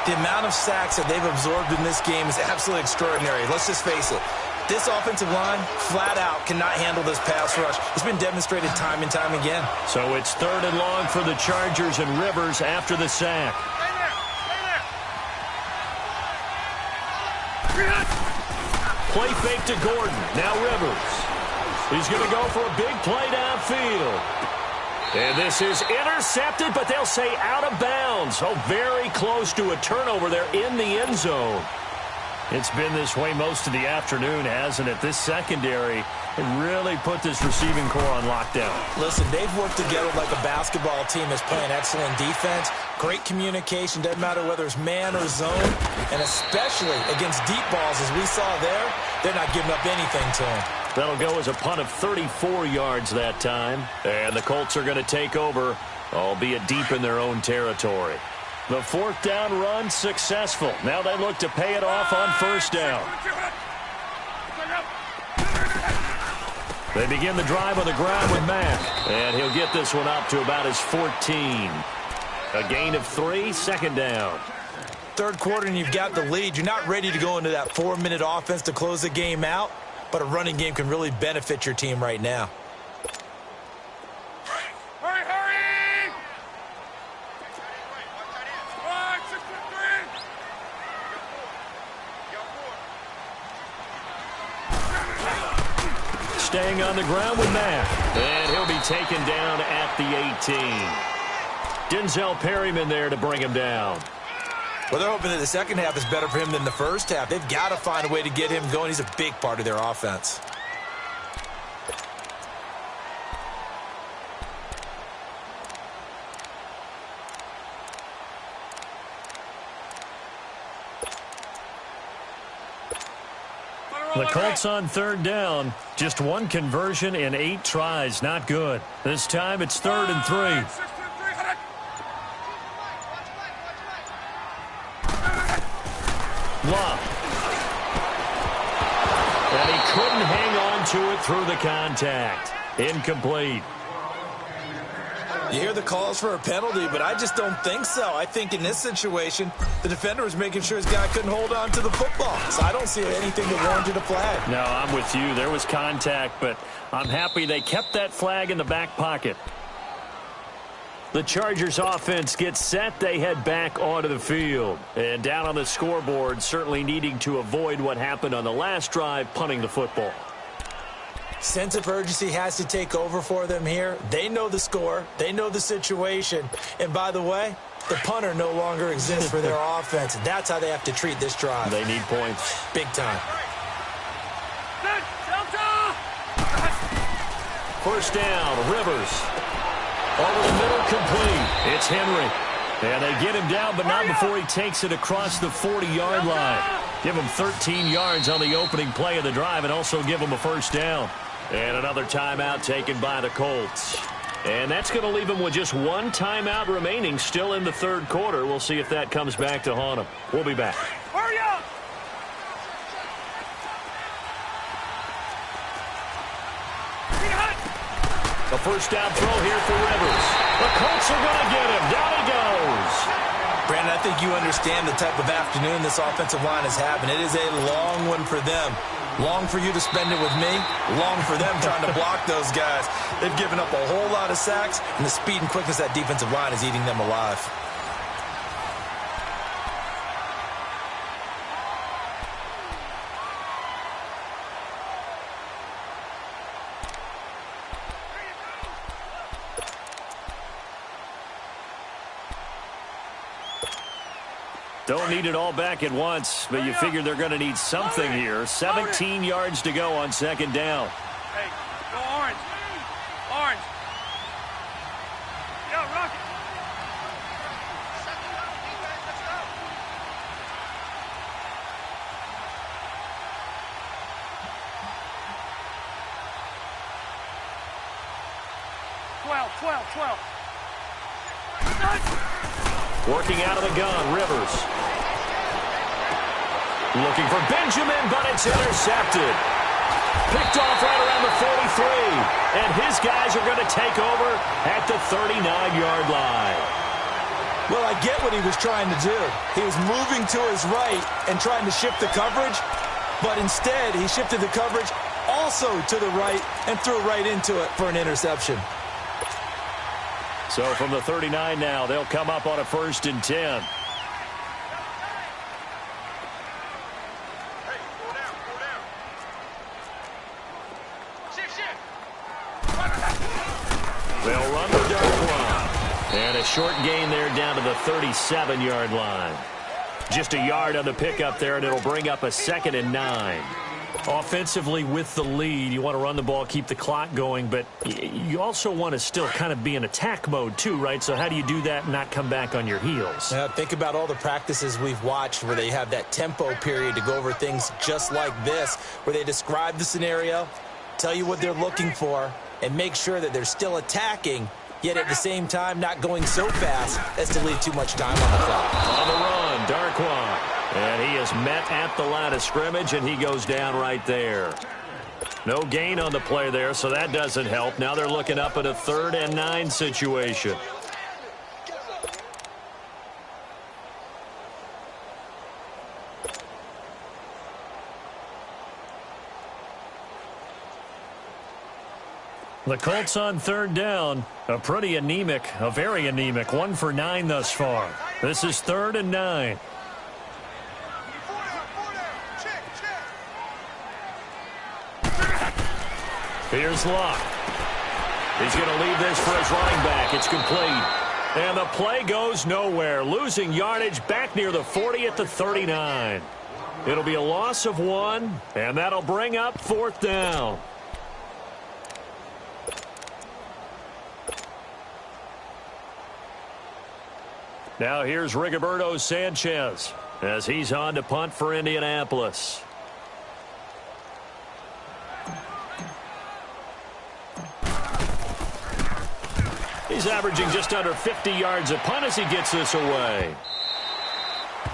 [SPEAKER 6] The amount of sacks that they've absorbed in this game is absolutely extraordinary. Let's just face it. This offensive line, flat out, cannot handle this pass rush. It's been demonstrated time and time again.
[SPEAKER 4] So it's 3rd and long for the Chargers, and Rivers after the sack. Play fake to Gordon. Now Rivers. He's going to go for a big play downfield. And this is intercepted, but they'll say out of bounds. Oh, very close to a turnover there in the end zone. It's been this way most of the afternoon, hasn't it? This secondary really put this receiving core on lockdown.
[SPEAKER 6] Listen, they've worked together like a basketball team that's playing excellent defense. Great communication, doesn't matter whether it's man or zone. And especially against deep balls, as we saw there, they're not giving up anything to them.
[SPEAKER 4] That'll go as a punt of 34 yards that time. And the Colts are going to take over, albeit deep in their own territory. The fourth down run successful. Now they look to pay it off on first down. They begin the drive on the ground with Mack. And he'll get this one up to about his 14. A gain of 3, second down.
[SPEAKER 6] Third quarter and you've got the lead. You're not ready to go into that 4-minute offense to close the game out. But a running game can really benefit your team right now.
[SPEAKER 5] Hurry, hurry!
[SPEAKER 4] Staying on the ground with Mack. And he'll be taken down at the 18. Denzel Perryman there to bring him down.
[SPEAKER 6] Well, they're hoping that the second half is better for him than the first half. They've got to find a way to get him going. He's a big part of their offense.
[SPEAKER 4] The Colts on third down. Just one conversion in 8 tries. Not good. This time it's 3rd and 3. Love. And he couldn't hang on to it through the contact. Incomplete.
[SPEAKER 6] You hear the calls for a penalty, but I just don't think so. I think in this situation, the defender was making sure his guy couldn't hold on to the football. So I don't see anything that warranted a flag.
[SPEAKER 4] No, I'm with you. There was contact, but I'm happy they kept that flag in the back pocket. The Chargers offense gets set. They head back onto the field. And down on the scoreboard, certainly needing to avoid what happened on the last drive, punting the football.
[SPEAKER 6] Sense of urgency has to take over for them here. They know the score. They know the situation. And by the way, the punter no longer exists for their offense. That's how they have to treat this drive.
[SPEAKER 4] They need points.
[SPEAKER 6] Big time.
[SPEAKER 4] First down, Rivers. Over the middle, complete. It's Henry. And they get him down, but not before he takes it across the 40-yard line. Give him 13 yards on the opening play of the drive and also give him a first down. And another timeout taken by the Colts. And that's going to leave them with just one timeout remaining still in the third quarter. We'll see if that comes back to haunt them. We'll be back.
[SPEAKER 5] Hurry up!
[SPEAKER 4] A first down throw here for Rivers. The Colts are going to get him. Down he goes.
[SPEAKER 6] Brandon, I think you understand the type of afternoon this offensive line is having. It is a long one for them. Long for you to spend it with me. Long for them trying to block those guys. They've given up a whole lot of sacks, and the speed and quickness of that defensive line is eating them alive.
[SPEAKER 4] Don't need it all back at once, but you figure they're going to need something here. 17 yards to go on second down.
[SPEAKER 5] Hey, go orange. Orange. Yo, Rocky. Twelve.
[SPEAKER 4] Working out of the gun, Rivers. Looking for Benjamin, but it's intercepted. Picked off right around the 43. And his guys are going to take over at the 39-yard line.
[SPEAKER 6] Well, I get what he was trying to do. He was moving to his right and trying to shift the coverage, but instead he shifted the coverage also to the right and threw right into it for an interception.
[SPEAKER 4] So from the 39 now, they'll come up on a 1st and 10. They'll run the dark one. And a short gain there down to the 37-yard line. Just a yard on the pickup there, and it'll bring up a 2nd and 9. Offensively with the lead, you want to run the ball, keep the clock going, but you also want to still kind of be in attack mode too, right? So how do you do that and not come back on your heels?
[SPEAKER 6] Think about all the practices we've watched where they have that tempo period to go over things just like this, where they describe the scenario, tell you what they're looking for, and make sure that they're still attacking, yet at the same time not going so fast as to leave too much time on the clock.
[SPEAKER 4] On the run, Darkwa. And he is met at the line of scrimmage, and he goes down right there. No gain on the play there, so that doesn't help. Now they're looking up at a 3rd and 9 situation. The Colts on 3rd down. A very anemic 1 for 9 thus far. This is 3rd and 9. Here's Luck. He's going to leave this for his running back. It's complete. And the play goes nowhere. Losing yardage back near the 40 at the 39. It'll be a loss of 1, and that'll bring up 4th down. Now here's Rigoberto Sanchez as he's on to punt for Indianapolis. He's averaging just under 50 yards a punt as he gets this away.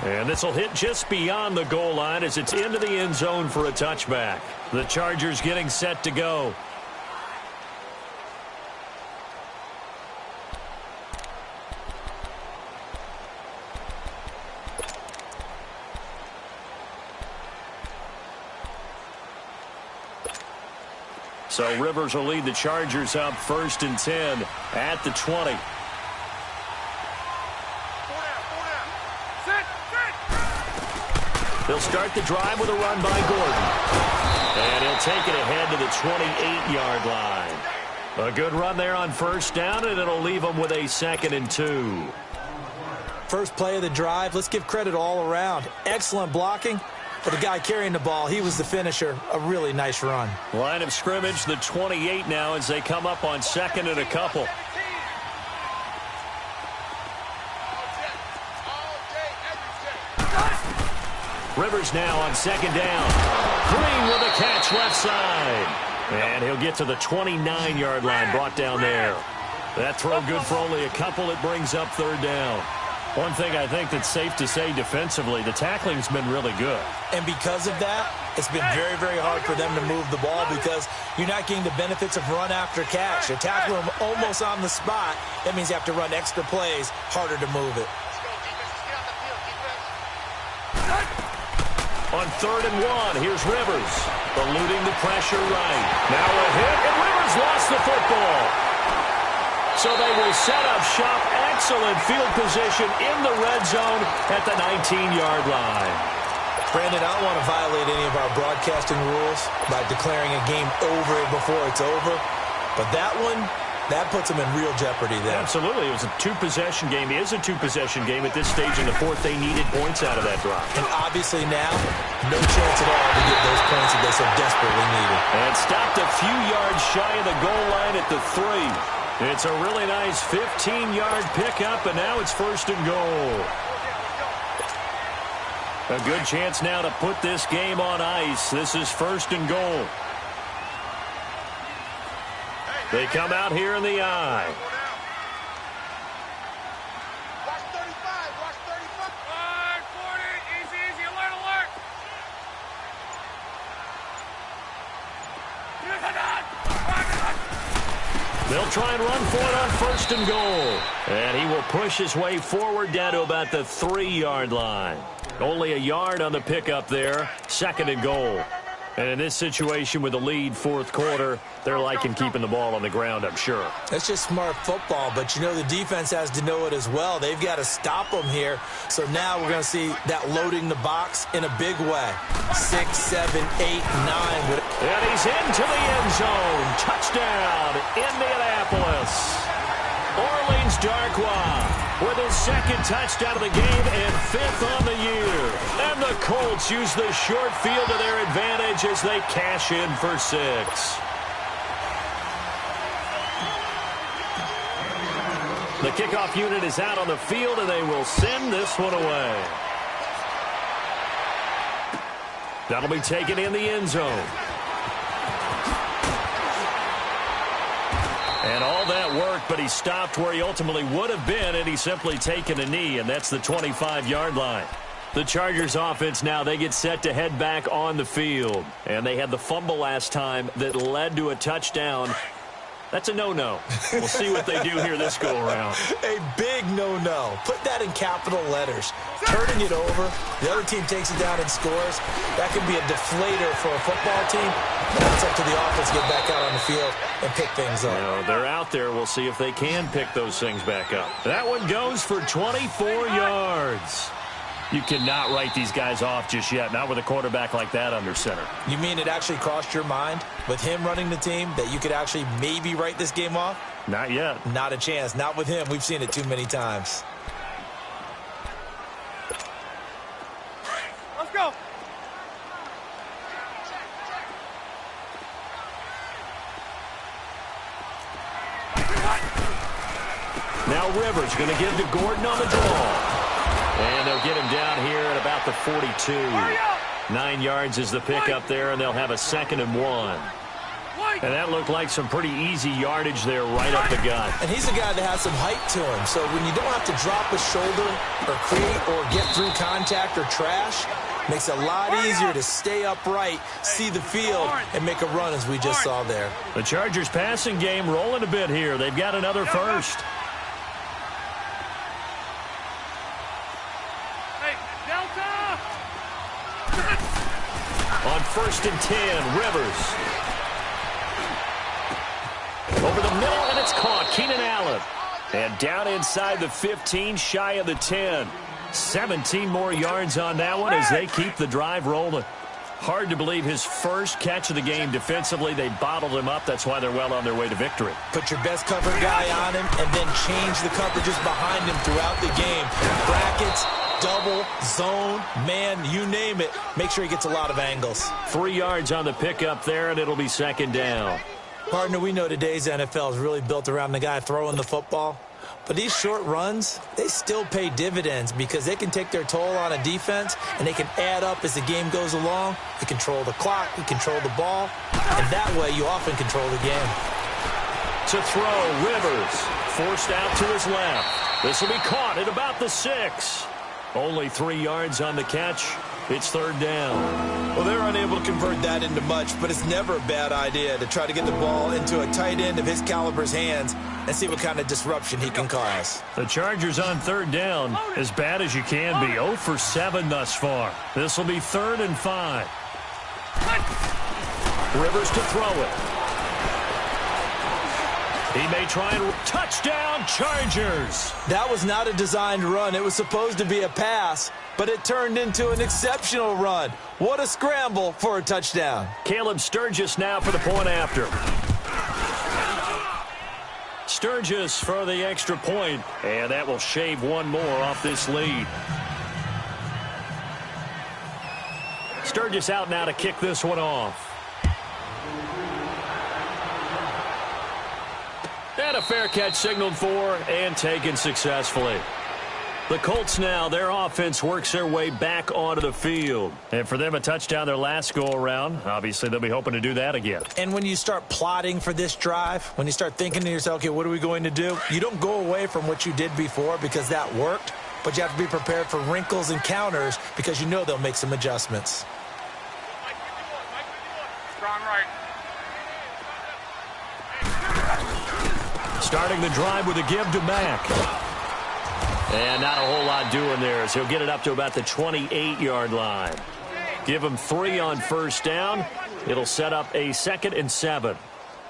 [SPEAKER 4] And this will hit just beyond the goal line as it's into the end zone for a touchback. The Chargers getting set to go. So Rivers will lead the Chargers up 1st and 10 at the 20. They'll start the drive with a run by Gordon. And he'll take it ahead to the 28-yard line. A good run there on 1st down, and it'll leave them with a 2nd and 2.
[SPEAKER 6] First play of the drive, let's give credit all around. Excellent blocking. But the guy carrying the ball, he was the finisher. A really nice run.
[SPEAKER 4] Line of scrimmage, the 28 now as they come up on 2nd and a couple. Rivers now on 2nd down. Green with a catch left side. And he'll get to the 29-yard line, brought down there. That throw good for only a couple. It brings up 3rd down. One thing I think that's safe to say defensively, the tackling's been really good.
[SPEAKER 6] And because of that, it's been very, very hard for them to move the ball because you're not getting the benefits of run after catch. You're tackling them almost on the spot. That means you have to run extra plays, harder to move it.
[SPEAKER 4] On 3rd and 1, here's Rivers. Eluding the pressure right. Now a hit, and Rivers lost the football. So they will set up shop. Excellent field position in the red zone at the 19-yard line.
[SPEAKER 6] Brandon, I don't want to violate any of our broadcasting rules by declaring a game over before it's over. But that one, that puts them in real jeopardy there.
[SPEAKER 4] Absolutely. It was a 2-possession game. It is a 2-possession game at this stage in the 4th. They needed points out of that drive.
[SPEAKER 6] And obviously now, no chance at all to get those points that they so desperately needed.
[SPEAKER 4] And stopped a few yards shy of the goal line at the 3. It's a really nice 15-yard pickup, and now it's 1st and goal. A good chance now to put this game on ice. This is 1st and goal. They come out here in the eye.
[SPEAKER 5] Watch 35, watch 35. 40, easy, alert, alert.
[SPEAKER 4] They'll try and run for it on 1st and goal. And he will push his way forward down to about the 3-yard line. Only a yard on the pickup there. 2nd and goal. And in this situation with the lead 4th quarter, they're liking keeping the ball on the ground, I'm sure.
[SPEAKER 6] That's just smart football, but you know the defense has to know it as well. They've got to stop them here. So now we're going to see that loading the box in a big way. 6, 7, 8, 9.
[SPEAKER 4] And he's into the end zone. Touchdown, Indianapolis. Orleans Darkwa with his second touchdown of the game and 5th on the year. And the Colts use the short field to their advantage as they cash in for 6. The kickoff unit is out on the field, and they will send this one away. That'll be taken in the end zone. And all that worked, but he stopped where he ultimately would have been, and he's simply taken a knee, and that's the 25-yard line. The Chargers offense now, they get set to head back on the field. And they had the fumble last time that led to a touchdown. That's a no-no. We'll see what they do here this go-around.
[SPEAKER 6] A big no-no. Put that in capital letters. Turning it over, the other team takes it down and scores. That could be a deflator for a football team. Now it's up to the offense to get back out on the field and pick things up.
[SPEAKER 4] No, they're out there. We'll see if they can pick those things back up. That one goes for 24 yards. You cannot write these guys off just yet, not with a quarterback like that under center.
[SPEAKER 6] You mean it actually crossed your mind with him running the team that you could actually maybe write this game off?
[SPEAKER 4] Not yet.
[SPEAKER 6] Not a chance. Not with him. We've seen it too many times.
[SPEAKER 5] Let's go.
[SPEAKER 4] Now Rivers going to give to Gordon on the draw. And they'll get him down here at about the 42. 9 yards is the pickup there, and they'll have a 2nd and 1. And that looked like some pretty easy yardage there right up the gut.
[SPEAKER 6] And he's a guy that has some height to him, so when you don't have to drop a shoulder or create or get through contact or trash, makes it a lot easier to stay upright, see the field, and make a run as we just saw there.
[SPEAKER 4] The Chargers passing game rolling a bit here. They've got another first. On 1st and 10, Rivers. Over the middle, and it's caught. Keenan Allen. And down inside the 15, shy of the 10. 17 more yards on that one as they keep the drive rolling. Hard to believe his first catch of the game defensively. They bottled him up. That's why they're well on their way to victory.
[SPEAKER 6] Put your best cover guy on him and then change the coverages behind him throughout the game. Brackets, double, zone, man, you name it. Make sure he gets a lot of angles.
[SPEAKER 4] 3 yards on the pickup there, and it'll be 2nd down.
[SPEAKER 6] Partner, we know today's NFL is really built around the guy throwing the football. But these short runs, they still pay dividends because they can take their toll on a defense, and they can add up as the game goes along. You control the clock, you control the ball, and that way you often control the game.
[SPEAKER 4] To throw, Rivers, forced out to his left. This will be caught at about the 6. Only 3 yards on the catch. It's 3rd down.
[SPEAKER 6] Well, they're unable to convert that into much, but it's never a bad idea to try to get the ball into a tight end of his caliber's hands and see what kind of disruption he can cause.
[SPEAKER 4] The Chargers on 3rd down, as bad as you can be. 0 for 7 thus far. This will be 3rd and 5. Rivers to throw it. He may try and touchdown, Chargers.
[SPEAKER 6] That was not a designed run. It was supposed to be a pass, but it turned into an exceptional run. What a scramble for a touchdown.
[SPEAKER 4] Caleb Sturgis now for the point after. Sturgis for the extra point, and that will shave one more off this lead. Sturgis out now to kick this one off. And a fair catch signaled for and taken successfully. The Colts now, their offense works their way back onto the field. And for them, a touchdown their last go-around. Obviously, they'll be hoping to do that again.
[SPEAKER 6] And when you start plotting for this drive, when you start thinking to yourself, okay, what are we going to do? You don't go away from what you did before because that worked, but you have to be prepared for wrinkles and counters because you know they'll make some adjustments.
[SPEAKER 5] Strong right.
[SPEAKER 4] Starting the drive with a give to Mack. And not a whole lot doing there as he'll get it up to about the 28-yard line. Give him 3 on 1st down. It'll set up a 2nd and 7.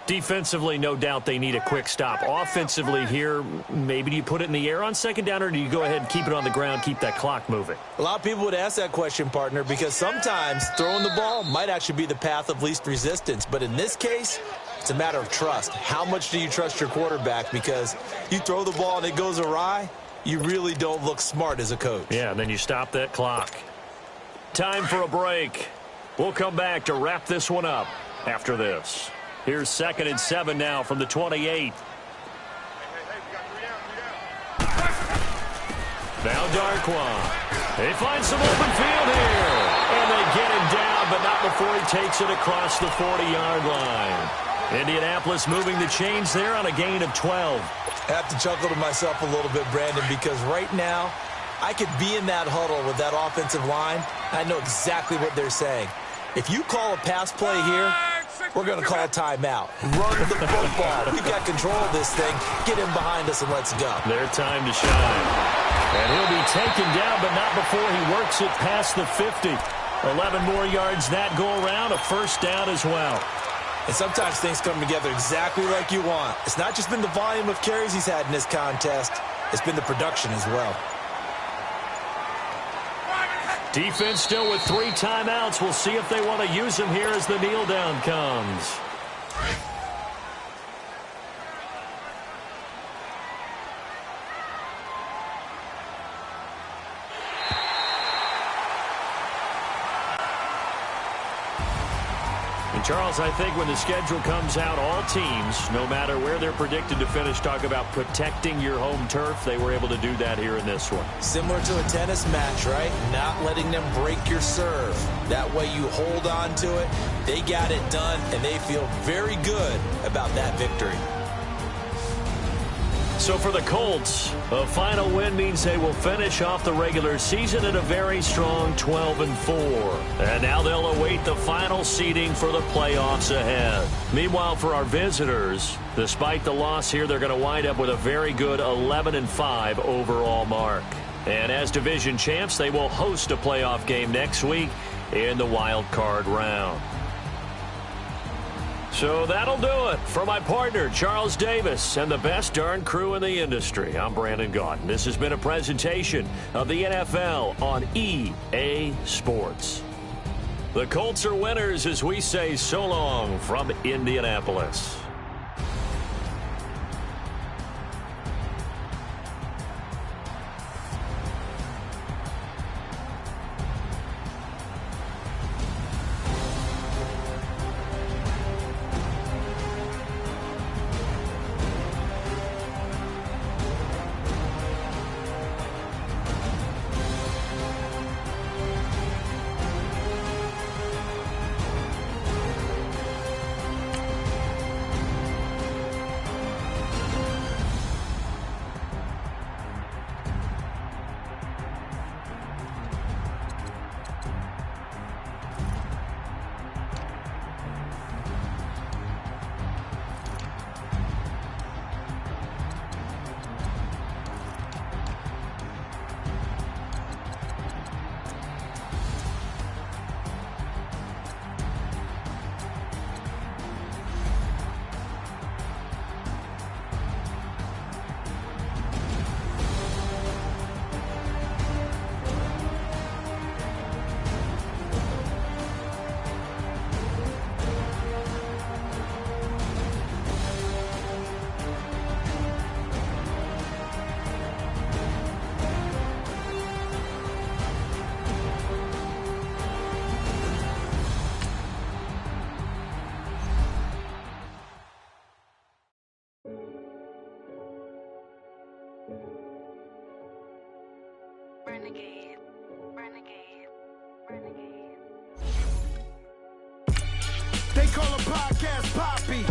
[SPEAKER 4] Defensively, no doubt they need a quick stop. Offensively here, maybe do you put it in the air on 2nd down, or do you go ahead and keep it on the ground, keep that clock moving?
[SPEAKER 6] A lot of people would ask that question, partner, because sometimes throwing the ball might actually be the path of least resistance. But in this case, it's a matter of trust. How much do you trust your quarterback? Because you throw the ball and it goes awry, you really don't look smart as a coach.
[SPEAKER 4] Yeah, and then you stop that clock. Time for a break. We'll come back to wrap this one up after this. Here's 2nd and 7 now from the 28. Now Darquan. They find some open field here. And they get him down, but not before he takes it across the 40-yard line. Indianapolis moving the chains there on a gain of 12.
[SPEAKER 6] I have to chuckle to myself a little bit, Brandon, because right now I could be in that huddle with that offensive line. I know exactly what they're saying. If you call a pass play here, we're going to call a timeout. Run the football. We've got control of this thing. Get him behind us and let's go.
[SPEAKER 4] Their time to shine. And he'll be taken down, but not before he works it past the 50. 11 more yards that go around, a first down as well.
[SPEAKER 6] And sometimes things come together exactly like you want. It's not just been the volume of carries he's had in this contest. It's been the production as well.
[SPEAKER 4] Defense still with 3 timeouts. We'll see if they want to use them here as the kneel down comes. And Charles, I think when the schedule comes out, all teams, no matter where they're predicted to finish, talk about protecting your home turf. They were able to do that here in this one.
[SPEAKER 6] Similar to a tennis match, right? Not letting them break your serve. That way you hold on to it. They got it done, and they feel very good about that victory.
[SPEAKER 4] So for the Colts, a final win means they will finish off the regular season at a very strong 12-4. And now they'll await the final seeding for the playoffs ahead. Meanwhile, for our visitors, despite the loss here, they're going to wind up with a very good 11-5 overall mark. And as division champs, they will host a playoff game next week in the wild card round. So that'll do it for my partner, Charles Davis, and the best darn crew in the industry. I'm Brandon Gaudin. This has been a presentation of the NFL on EA Sports. The Colts are winners as we say so long from Indianapolis.
[SPEAKER 7] Renegade, renegade, renegade.
[SPEAKER 2] They call a podcast Poppy.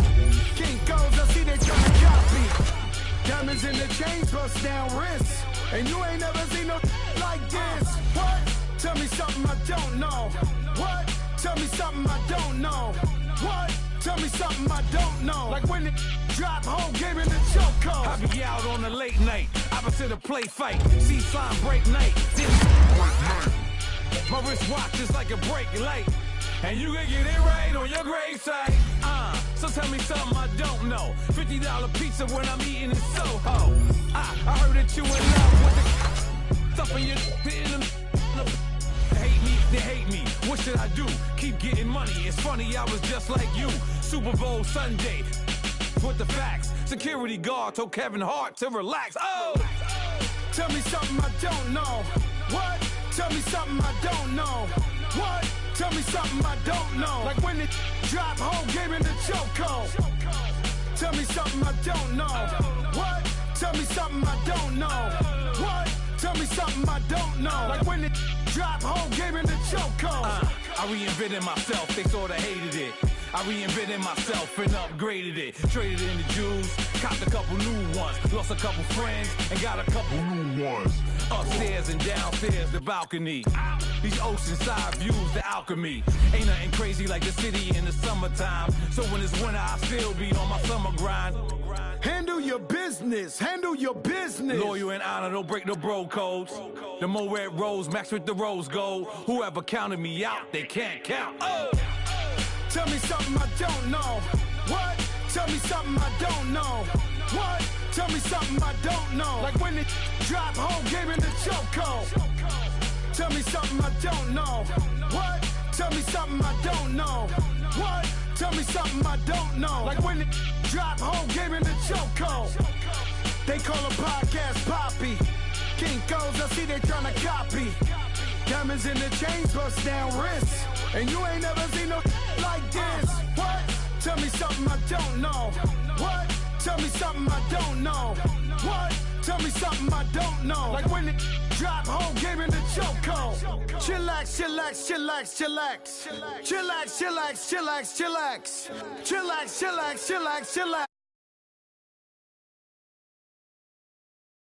[SPEAKER 2] King goes, I see they trying to copy. Diamonds in the chains, bust down wrists. And you ain't never seen no like this. What? Tell me something I don't know. What? Tell me something I don't know. What? Tell me something I don't know. Like when it drop, whole game in the chokehold.
[SPEAKER 8] I be out on a late night, opposite a play fight. See sign break night. My wristwatch is like a brake light. And you can get it right on your gravesite. So tell me something I don't know. $50 pizza when I'm eating in Soho. I heard that you in love with the stuff in your They hate me. What should I do? Keep getting money. It's funny, I was just like you. Super Bowl Sunday. With the facts. Security guard told Kevin Hart to relax. Oh! Tell me something I don't know. What? Tell me something I don't know. What? Tell me something I don't know. Like when it drop, whole game in the chokehold. Tell me something I don't know. What? Tell me something I don't know. What? Tell me something I don't know. Like when it drop, whole game in the chokehold. I reinvented myself, they sorta hated it. I reinvented myself and upgraded it. Traded in the Jews, copped a couple new ones. Lost a couple friends and got a couple new ones. Upstairs and downstairs, the balcony. These oceanside views, the alchemy. Ain't nothing crazy like the city in the summertime. So when it's winter, I still be on my summer grind. Handle your business, handle your business. Loyal and honor, don't break the bro codes. The more red rose, max with the rose gold. Whoever counted me out, they can't count. Oh! Tell me something I don't know. What? Tell me something I don't know. What? Tell me something I don't know. Like when it drop, whole game in the chokehold. Tell me something I don't know. What? Tell me something I don't know. What? Tell me something I don't know. Like when it drop, whole game in the chokehold. They call a podcast Poppy. Kinkos, I see they tryna copy. Diamonds in the chains, bust down wrists. And you ain't never seen no like this. What? Tell me something I don't know. What? Tell me something I don't know. What? Tell me something I don't know. Like when it drop, whole game in the chokehold. Chillax, chillax, chillax, chillax. Chillax, chillax, chillax, chillax. Chillax, chillax, chillax, chillax.